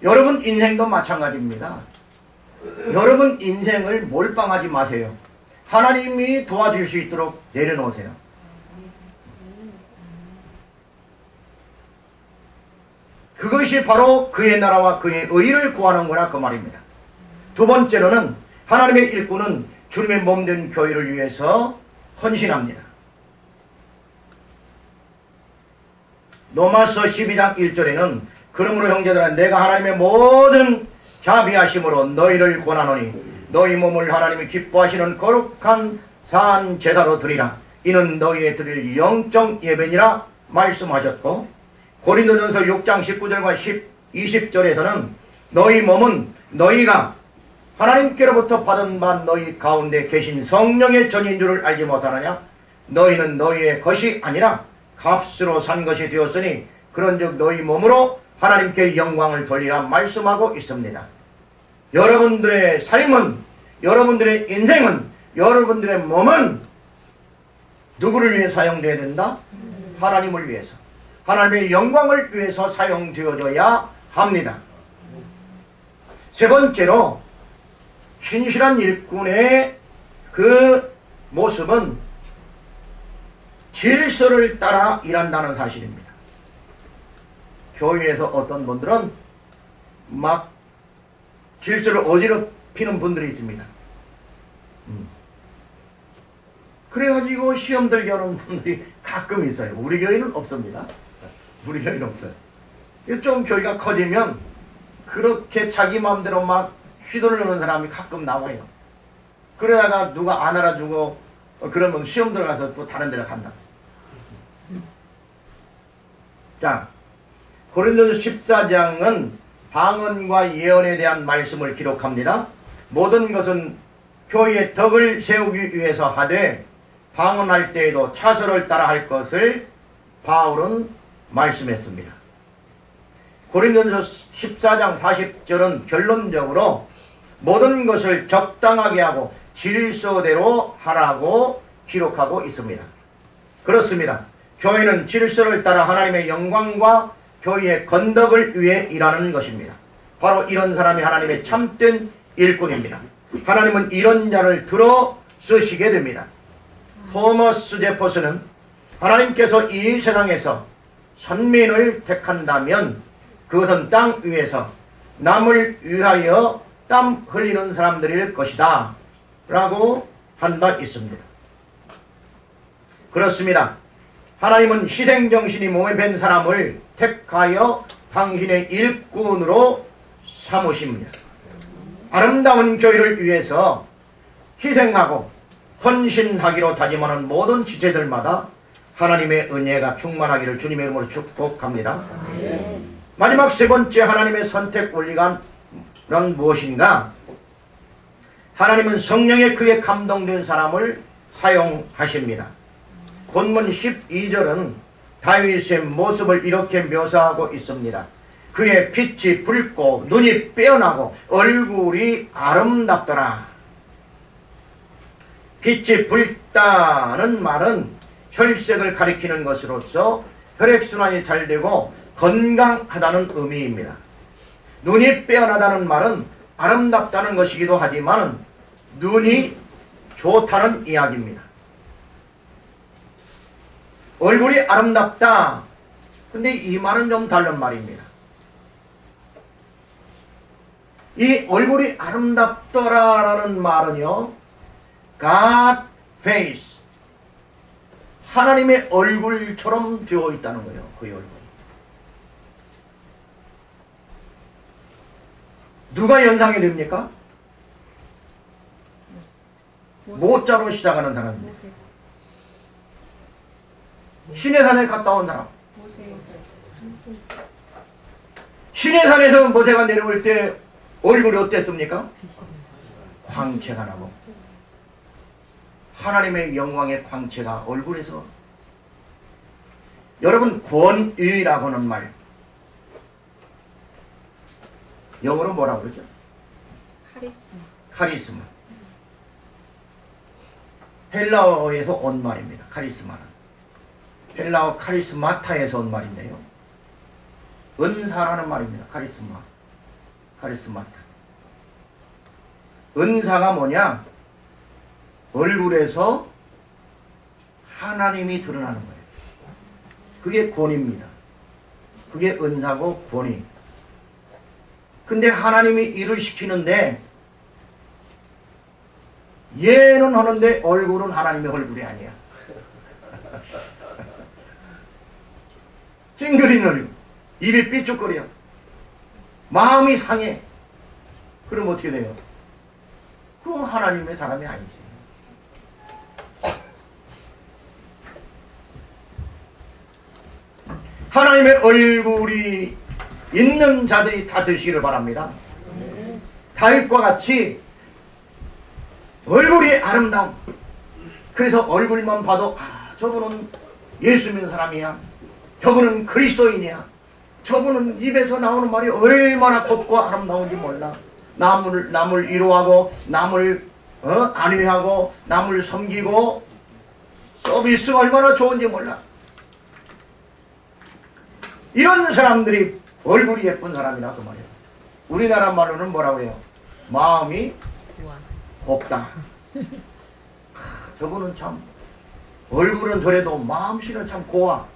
여러분 인생도 마찬가지입니다. 여러분 인생을 몰빵하지 마세요. 하나님이 도와줄 수 있도록 내려놓으세요. 그것이 바로 그의 나라와 그의 의를 구하는 거라 그 말입니다. 두 번째로는 하나님의 일꾼은 주님의 몸된 교회를 위해서 헌신합니다. 로마서 12장 1절에는 그러므로 형제들아 내가 하나님의 모든 자비하심으로 너희를 권하노니 너희 몸을 하나님이 기뻐하시는 거룩한 산 제사로 드리라. 이는 너희의 드릴 영적 예배니라 말씀하셨고, 고린도전서 6장 19절과 20절에서는 너희 몸은 너희가 하나님께로부터 받은 바 너희 가운데 계신 성령의 전인 줄을 알지 못하느냐? 너희는 너희의 것이 아니라 값으로 산 것이 되었으니 그런즉 너희 몸으로 하나님께 영광을 돌리라 말씀하고 있습니다. 여러분들의 삶은, 여러분들의 인생은, 여러분들의 몸은 누구를 위해 사용되어야 된다? 하나님을 위해서, 하나님의 영광을 위해서 사용되어져야 합니다. 세 번째로 신실한 일꾼의 그 모습은 질서를 따라 일한다는 사실입니다. 교회에서 어떤 분들은 막 질서를 어지럽히는 분들이 있습니다. 그래가지고 시험 들게 하는 분들이 가끔 있어요. 우리 교회는 없습니다. 우리 교회는 없어요. 좀 교회가 커지면 그렇게 자기 마음대로 막 휘둘르는 사람이 가끔 나와요. 그러다가 누가 안 알아주고 그러면 시험 들어가서 또 다른 데로 간다. 자, 고린도서 14장은 방언과 예언에 대한 말씀을 기록합니다. 모든 것은 교회의 덕을 세우기 위해서 하되 방언할 때에도 차서를 따라 할 것을 바울은 말씀했습니다. 고린도서 14장 40절은 결론적으로 모든 것을 적당하게 하고 질서대로 하라고 기록하고 있습니다. 그렇습니다. 교회는 질서를 따라 하나님의 영광과 교회의 건덕을 위해 일하는 것입니다. 바로 이런 사람이 하나님의 참된 일꾼입니다. 하나님은 이런 자를 들어 쓰시게 됩니다. 토머스 제퍼슨은 하나님께서 이 세상에서 선민을 택한다면 그것은 땅 위에서 남을 위하여 땀 흘리는 사람들일 것이다 라고 한 바 있습니다. 그렇습니다. 하나님은 희생정신이 몸에 밴 사람을 택하여 당신의 일꾼으로 삼으십니다. 아름다운 교회를 위해서 희생하고 헌신하기로 다짐하는 모든 지체들마다 하나님의 은혜가 충만하기를 주님의 이름으로 축복합니다. 마지막 세 번째 하나님의 선택 원리가 무엇인가? 하나님은 성령에 그에 감동된 사람을 사용하십니다. 본문 12절은 다윗의 모습을 이렇게 묘사하고 있습니다. 그의 빛이 붉고 눈이 빼어나고 얼굴이 아름답더라. 빛이 붉다는 말은 혈색을 가리키는 것으로서 혈액순환이 잘 되고 건강하다는 의미입니다. 눈이 빼어나다는 말은 아름답다는 것이기도 하지만 눈이 좋다는 이야기입니다. 얼굴이 아름답다. 근데 이 말은 좀 다른 말입니다. 이 얼굴이 아름답더라라는 말은요, God face, 하나님의 얼굴처럼 되어 있다는 거예요. 그의 얼굴. 누가 연상이 됩니까? 모자로 시작하는 사람입니다. 신의 산에 갔다 온 사람. 신의 산에서 모세가 내려올 때 얼굴이 어땠습니까? 광채가 나고 하나님의 영광의 광채가 얼굴에서. 여러분, 권위라고 하는 말 영어로 뭐라고 그러죠? 카리스마. 헬라어에서 온 말입니다. 카리스마는 헬라어 카리스마타에서 온 말인데요, 은사라는 말입니다. 카리스마. 카리스마타. 은사가 뭐냐? 얼굴에서 하나님이 드러나는 거예요. 그게 권위입니다. 그게 은사고 권위. 근데 하나님이 일을 시키는데 얘는 하는데 얼굴은 하나님의 얼굴이 아니야. 찡그리는 입이 삐죽거려. 마음이 상해. 그럼 어떻게 돼요? 그럼 하나님의 사람이 아니지. 하나님의 얼굴이 있는 자들이 다 되시기를 바랍니다. 다윗과 같이 얼굴이 아름다움. 그래서 얼굴만 봐도 저분은 예수 믿는 사람이야. 저분은 그리스도인이야. 저분은 입에서 나오는 말이 얼마나 곱고 아름다운지 몰라. 남을 위로하고 남을 안위하고 남을 섬기고 서비스가 얼마나 좋은지 몰라. 이런 사람들이 얼굴이 예쁜 사람이라 그 말이에요. 우리나라 말로는 뭐라고 해요? 마음이 곱다. 저분은 참 얼굴은 덜해도 마음씨는 참 고와.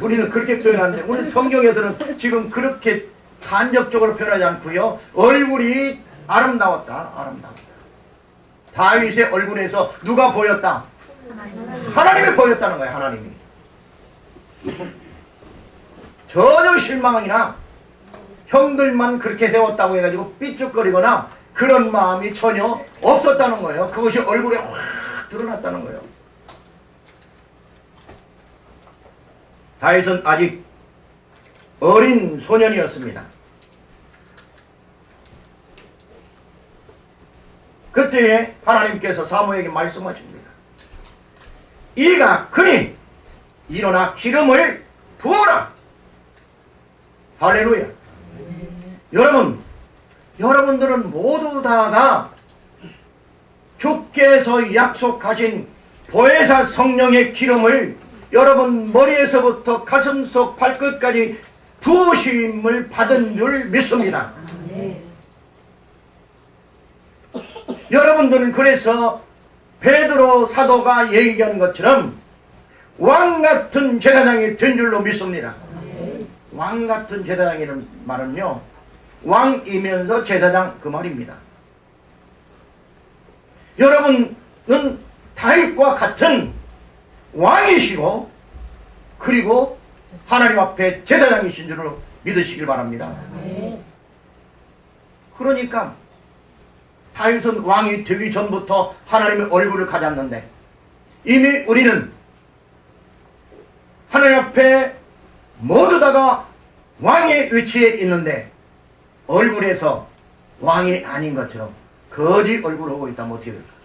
우리는 그렇게 표현하는데 우리 성경에서는 지금 그렇게 간접적으로 표현하지 않고요. 얼굴이 아름다웠다. 아름다웠다. 다윗의 얼굴에서 누가 보였다? 하나님이 보였다는 거예요. 하나님이. 전혀 실망이나 형들만 그렇게 세웠다고 해가지고 삐죽거리거나 그런 마음이 전혀 없었다는 거예요. 그것이 얼굴에 확 드러났다는 거예요. 다윗은 아직 어린 소년이었습니다. 그때에 하나님께서 사무엘에게 말씀하십니다. 이가 크니 일어나 기름을 부어라. 할렐루야. 여러분들은 모두 다가 주께서 약속하신 보혜사 성령의 기름을 여러분 머리에서부터 가슴속 발끝까지 부으심을 받은 줄 믿습니다. 여러분들은 그래서 베드로 사도가 얘기한 것처럼 왕같은 제사장이 된 줄로 믿습니다. 왕같은 제사장이라는 말은요, 왕이면서 제사장 그 말입니다. 여러분은 다윗과 같은 왕이시고 그리고 하나님 앞에 제사장이신 줄로 믿으시길 바랍니다. 그러니까 다윗은 왕이 되기 전부터 하나님의 얼굴을 가졌는데 이미 우리는 하나님 앞에 모두 다가 왕의 위치에 있는데 얼굴에서 왕이 아닌 것처럼 거짓 얼굴을 하고 있다면 어떻게 될까?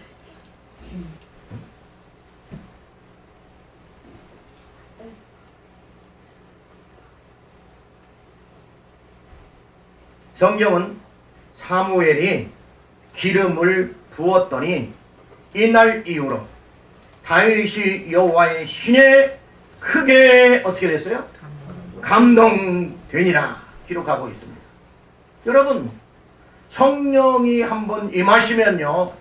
성경은 사무엘이 기름을 부었더니 이날 이후로 다윗이 여호와의 신에 크게 어떻게 됐어요? 감동되니라 기록하고 있습니다. 여러분, 성령이 한번 임하시면요,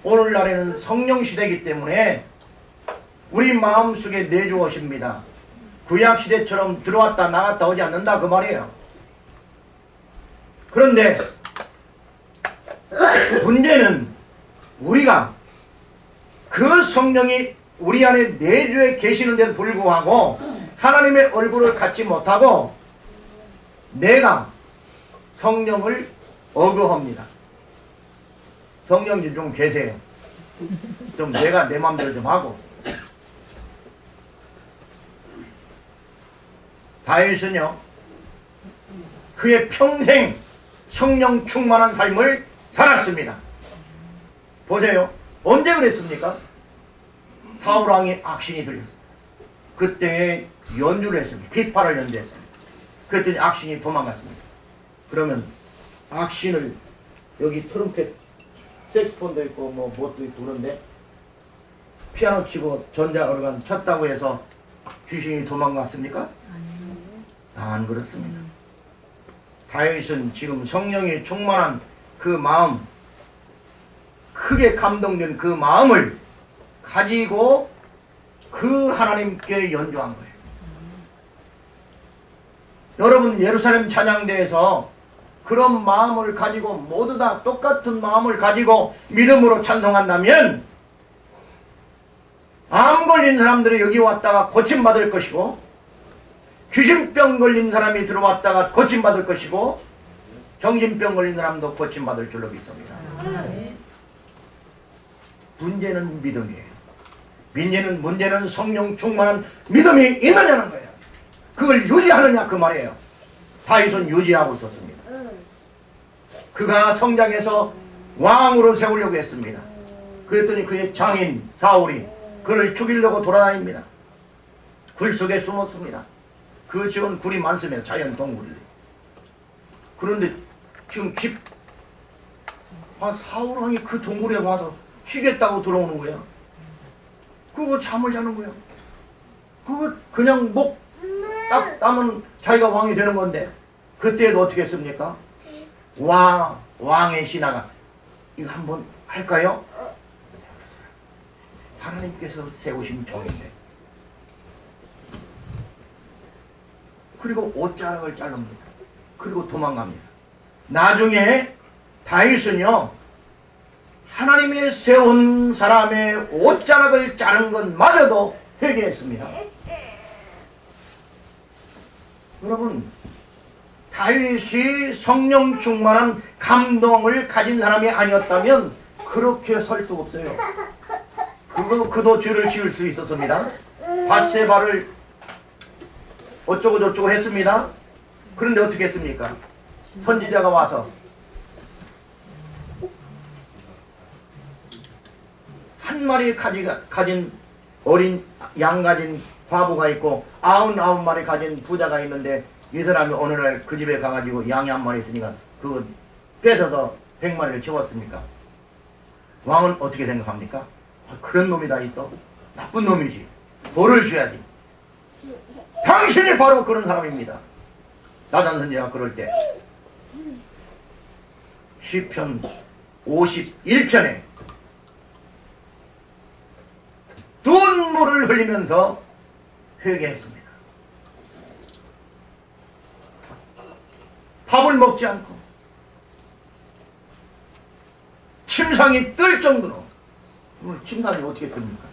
오늘날에는 성령 시대이기 때문에 우리 마음속에 내주어십니다. 구약시대처럼 들어왔다 나갔다 오지 않는다 그 말이에요. 그런데 문제는 우리가 그 성령이 우리 안에 내주에 계시는데도 불구하고 하나님의 얼굴을 갖지 못하고 내가 성령을 어거합니다. 성령님 좀 계세요. 좀 내가 내 마음대로 좀 하고. 다윗은요, 그의 평생 성령 충만한 삶을 살았습니다. 보세요. 언제 그랬습니까? 사울왕이 악신이 들렸습니다. 그때 연주를 했습니다. 비파를 연주했습니다. 그랬더니 악신이 도망갔습니다. 그러면 악신을 여기 트럼펫, 색스폰도 있고 뭣도 있고 그런데 피아노 치고 전자오르간 쳤다고 해서 귀신이 도망갔습니까? 안 그렇습니다. 다윗은 지금 성령이 충만한 그 마음, 크게 감동된 그 마음을 가지고 그 하나님께 연주한 거예요. 여러분, 예루살렘 찬양대에서 그런 마음을 가지고 모두 다 똑같은 마음을 가지고 믿음으로 찬송한다면 암 걸린 사람들이 여기 왔다가 고침받을 것이고, 귀신병 걸린 사람이 들어왔다가 고침받을 것이고, 정신병 걸린 사람도 고침받을 줄로 믿습니다. 문제는 믿음이에요. 문제는 성령 충만한 믿음이 있느냐는 거예요. 그걸 유지하느냐 그 말이에요. 다윗은 유지하고 있었습니다. 그가 성장해서 왕으로 세우려고 했습니다. 그랬더니 그의 장인 사울이 그를 죽이려고 돌아다닙니다. 굴 속에 숨었습니다. 그 지역은 굴이 많습니다. 자연 동굴이. 그런데 지금 사울 왕이 그 동굴에 와서 쉬겠다고 들어오는 거야. 그거 잠을 자는 거야. 그거 그냥 목 딱 따면 자기가 왕이 되는 건데, 그때도 어떻게 했습니까? 왕의 신하가 이거 한번 할까요? 하나님께서 세우신 종인데. 그리고 옷자락을 자릅니다. 그리고 도망갑니다. 나중에 다윗은요, 하나님이 세운 사람의 옷자락을 자른 것마저도 회개했습니다. 여러분, 다윗이 성령 충만한 감동을 가진 사람이 아니었다면 그렇게 설 수 없어요. 그도 죄를 지을 수 있었습니다. 밧세바를 어쩌고 저쩌고 했습니다. 그런데 어떻게 했습니까? 선지자가 와서 한 마리 가진 어린 양 가진 과부가 있고 99마리 가진 부자가 있는데, 이 사람이 어느 날 그 집에 가가지고 양이 한 마리 있으니까 그거 뺏어서 100마리를 채웠습니까? 왕은 어떻게 생각합니까? 그런 놈이 다 있어? 나쁜 놈이지. 벌을 줘야지. 당신이 바로 그런 사람입니다. 나단 선지자가 그럴 때 시편 51편에 눈물을 흘리면서 회개했습니다. 밥을 먹지 않고 침상이 뜰 정도로. 침상이 어떻게 뜹니까?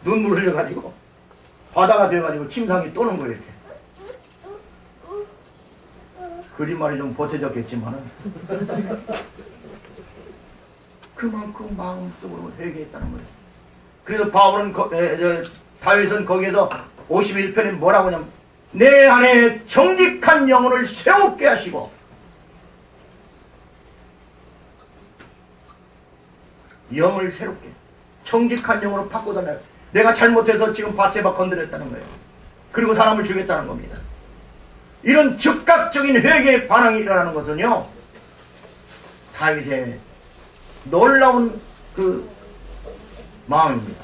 눈물 흘려가지고 바다가 되어가지고 침상이 떠는 거예요. 이렇게. 거짓말이 좀 보태졌겠지만은 그만큼 마음속으로 회개했다는 거예요. 그래서 다윗은 거기에서 51편에 뭐라고 하냐면, 내 안에 정직한 영혼을 새롭게 하시고 영을 새롭게 정직한 영으로 바꿔달라요. 내가 잘못해서 지금 밧세바 건드렸다는 거예요. 그리고 사람을 죽였다는 겁니다. 이런 즉각적인 회개의 반응이 일어나는 것은요, 다윗의 놀라운 그 마음입니다.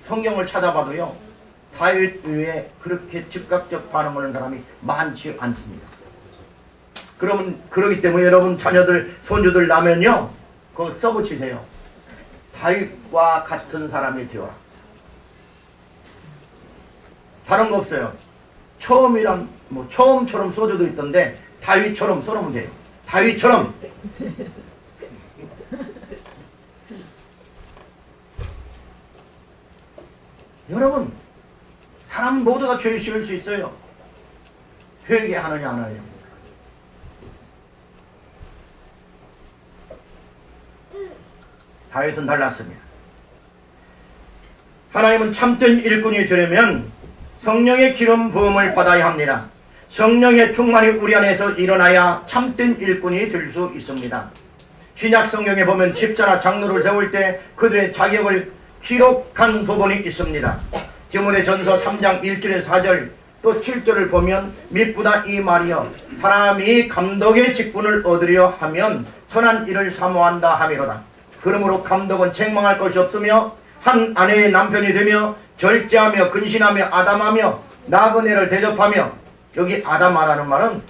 성경을 찾아봐도요, 다윗 위에 그렇게 즉각적 반응을 하는 사람이 많지 않습니다. 그러기 때문에 여러분 자녀들, 손주들 나면요, 그거 써붙이세요. 다윗과 같은 사람이 되어라. 다른 거 없어요. 처음처럼 써줘도 있던데 다윗처럼 써놓으면 돼요. 다윗처럼. 여러분, 사람 모두가 죄를 지을 수 있어요. 회개하느냐 안 하느냐. 다윗은 달랐습니다. 하나님은 참된 일꾼이 되려면 성령의 기름 부음을 받아야 합니다. 성령의 충만이 우리 안에서 일어나야 참된 일꾼이 될 수 있습니다. 신약 성경에 보면 집사나 장로를 세울 때 그들의 자격을 기록한 부분이 있습니다. 디모데전서 3장 1절에 4절 또 7절을 보면, 미쁘다 이 말이여, 사람이 감독의 직분을 얻으려 하면 선한 일을 사모한다 하미로다. 그러므로 감독은 책망할 것이 없으며 한 아내의 남편이 되며 절제하며 근신하며 아담하며 나그네를 대접하며 여기 아담하다는 말은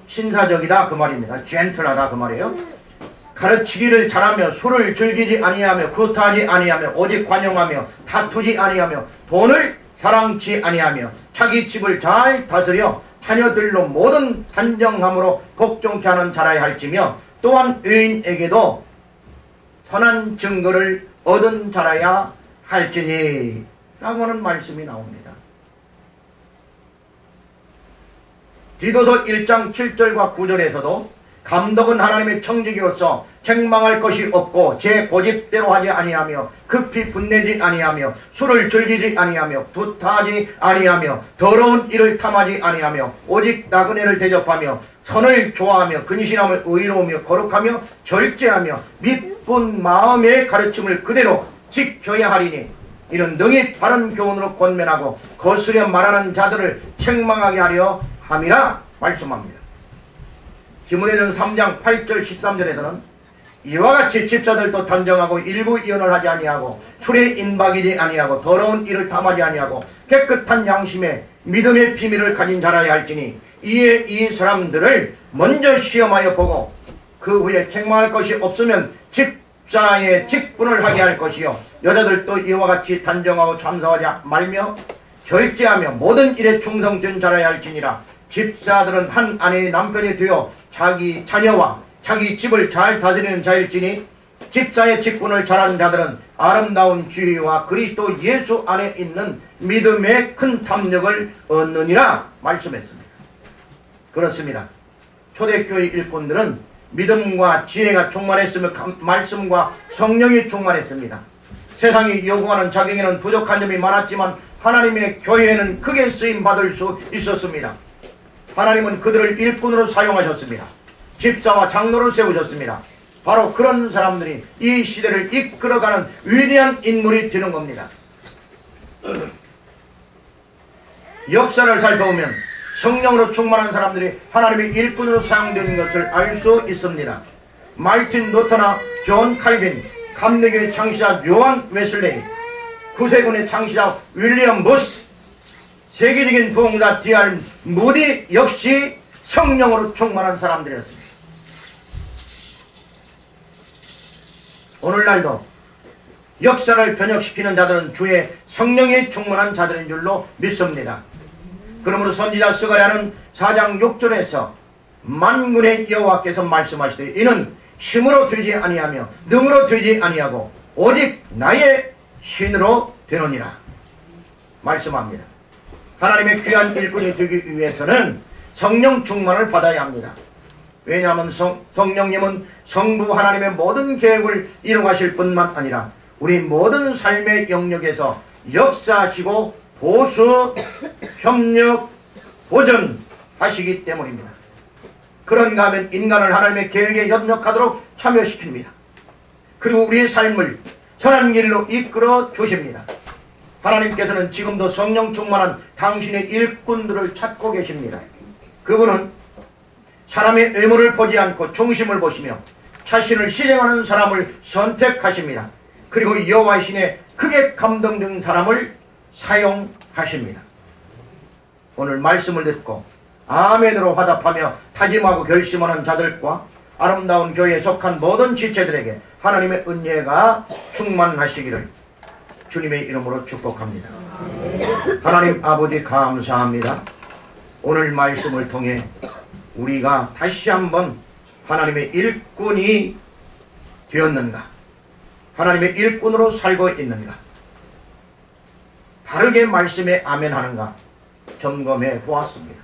신사적이다 그 말입니다. 젠틀하다 그 말이에요. 가르치기를 잘하며 술을 즐기지 아니하며 구타하지 아니하며 오직 관용하며 다투지 아니하며 돈을 사랑치 아니하며 자기 집을 잘 다스려 자녀들로 모든 단정함으로 복종케 하는 자라야 할지며 또한 의인에게도 선한 증거를 얻은 자라야 할지니 라고 하는 말씀이 나옵니다. 디도서 1장 7절과 9절에서도 감독은 하나님의 청지기로서 책망할 것이 없고 제 고집대로 하지 아니하며 급히 분내지 아니하며 술을 즐기지 아니하며 두타하지 아니하며 더러운 일을 탐하지 아니하며 오직 나그네를 대접하며 선을 좋아하며 근신하며 의로우며 거룩하며 절제하며 미쁜 마음의 가르침을 그대로 지켜야 하리니 이는 능히 바른 교훈으로 권면하고 거스려 말하는 자들을 책망하게 하려 함이라 말씀합니다. 디모데전 3장 8절 13절에서는 이와 같이 집사들도 단정하고 일부 이혼을 하지 아니하고 술에 인박이지 아니하고 더러운 일을 탐하지 아니하고 깨끗한 양심에 믿음의 비밀을 가진 자라야 할지니 이에 이 사람들을 먼저 시험하여 보고 그 후에 책망할 것이 없으면 집사의 직분을 하게 할 것이요 여자들도 이와 같이 단정하고 참사하지 말며 절제하며 모든 일에 충성된 자라야 할지니라. 집사들은 한 아내의 남편이 되어 자기 자녀와 자기 집을 잘 다스리는 자일지니 집사의 직분을 잘하는 자들은 아름다운 지혜와 그리스도 예수 안에 있는 믿음의 큰 탐욕을 얻느니라 말씀했습니다. 그렇습니다. 초대교회 일꾼들은 믿음과 지혜가 충만했으며 말씀과 성령이 충만했습니다. 세상이 요구하는 자격에는 부족한 점이 많았지만 하나님의 교회에는 크게 쓰임받을 수 있었습니다. 하나님은 그들을 일꾼으로 사용하셨습니다. 집사와 장로를 세우셨습니다. 바로 그런 사람들이 이 시대를 이끌어가는 위대한 인물이 되는 겁니다. 역사를 살펴보면 성령으로 충만한 사람들이 하나님의 일꾼으로 사용되는 것을 알 수 있습니다. 마르틴 루터나 존 칼빈, 감리교의 창시자 요한 웨슬레이, 구세군의 창시자 윌리엄 부스, 세계적인 부흥자 D.R. 무디 역시 성령으로 충만한 사람들이었습니다. 오늘날도 역사를 변혁시키는 자들은 주의 성령이 충만한 자들인 줄로 믿습니다. 그러므로 선지자 스가랴는 4장 6절에서 만군의 여호와께서 말씀하시되 이는 힘으로 되지 아니하며 능으로 되지 아니하고 오직 나의 신으로 되느니라 말씀합니다. 하나님의 귀한 일꾼이 되기 위해서는 성령 충만을 받아야 합니다. 왜냐하면 성령님은 성부 하나님의 모든 계획을 이루가실 뿐만 아니라 우리 모든 삶의 영역에서 역사하시고 보수, 협력, 보전하시기 때문입니다. 그런가 하면 인간을 하나님의 계획에 협력하도록 참여시킵니다. 그리고 우리의 삶을 선한 길로 이끌어 주십니다. 하나님께서는 지금도 성령 충만한 당신의 일꾼들을 찾고 계십니다. 그분은 사람의 외모를 보지 않고 중심을 보시며 자신을 시정하는 사람을 선택하십니다. 그리고 여호와의 신에 크게 감동된 사람을 사용하십니다. 오늘 말씀을 듣고 아멘으로 화답하며 다짐하고 결심하는 자들과 아름다운 교회에 속한 모든 지체들에게 하나님의 은혜가 충만하시기를 주님의 이름으로 축복합니다. 하나님 아버지 감사합니다. 오늘 말씀을 통해 우리가 다시 한번 하나님의 일꾼이 되었는가, 하나님의 일꾼으로 살고 있는가, 바르게 말씀에 아멘하는가 점검해 보았습니다.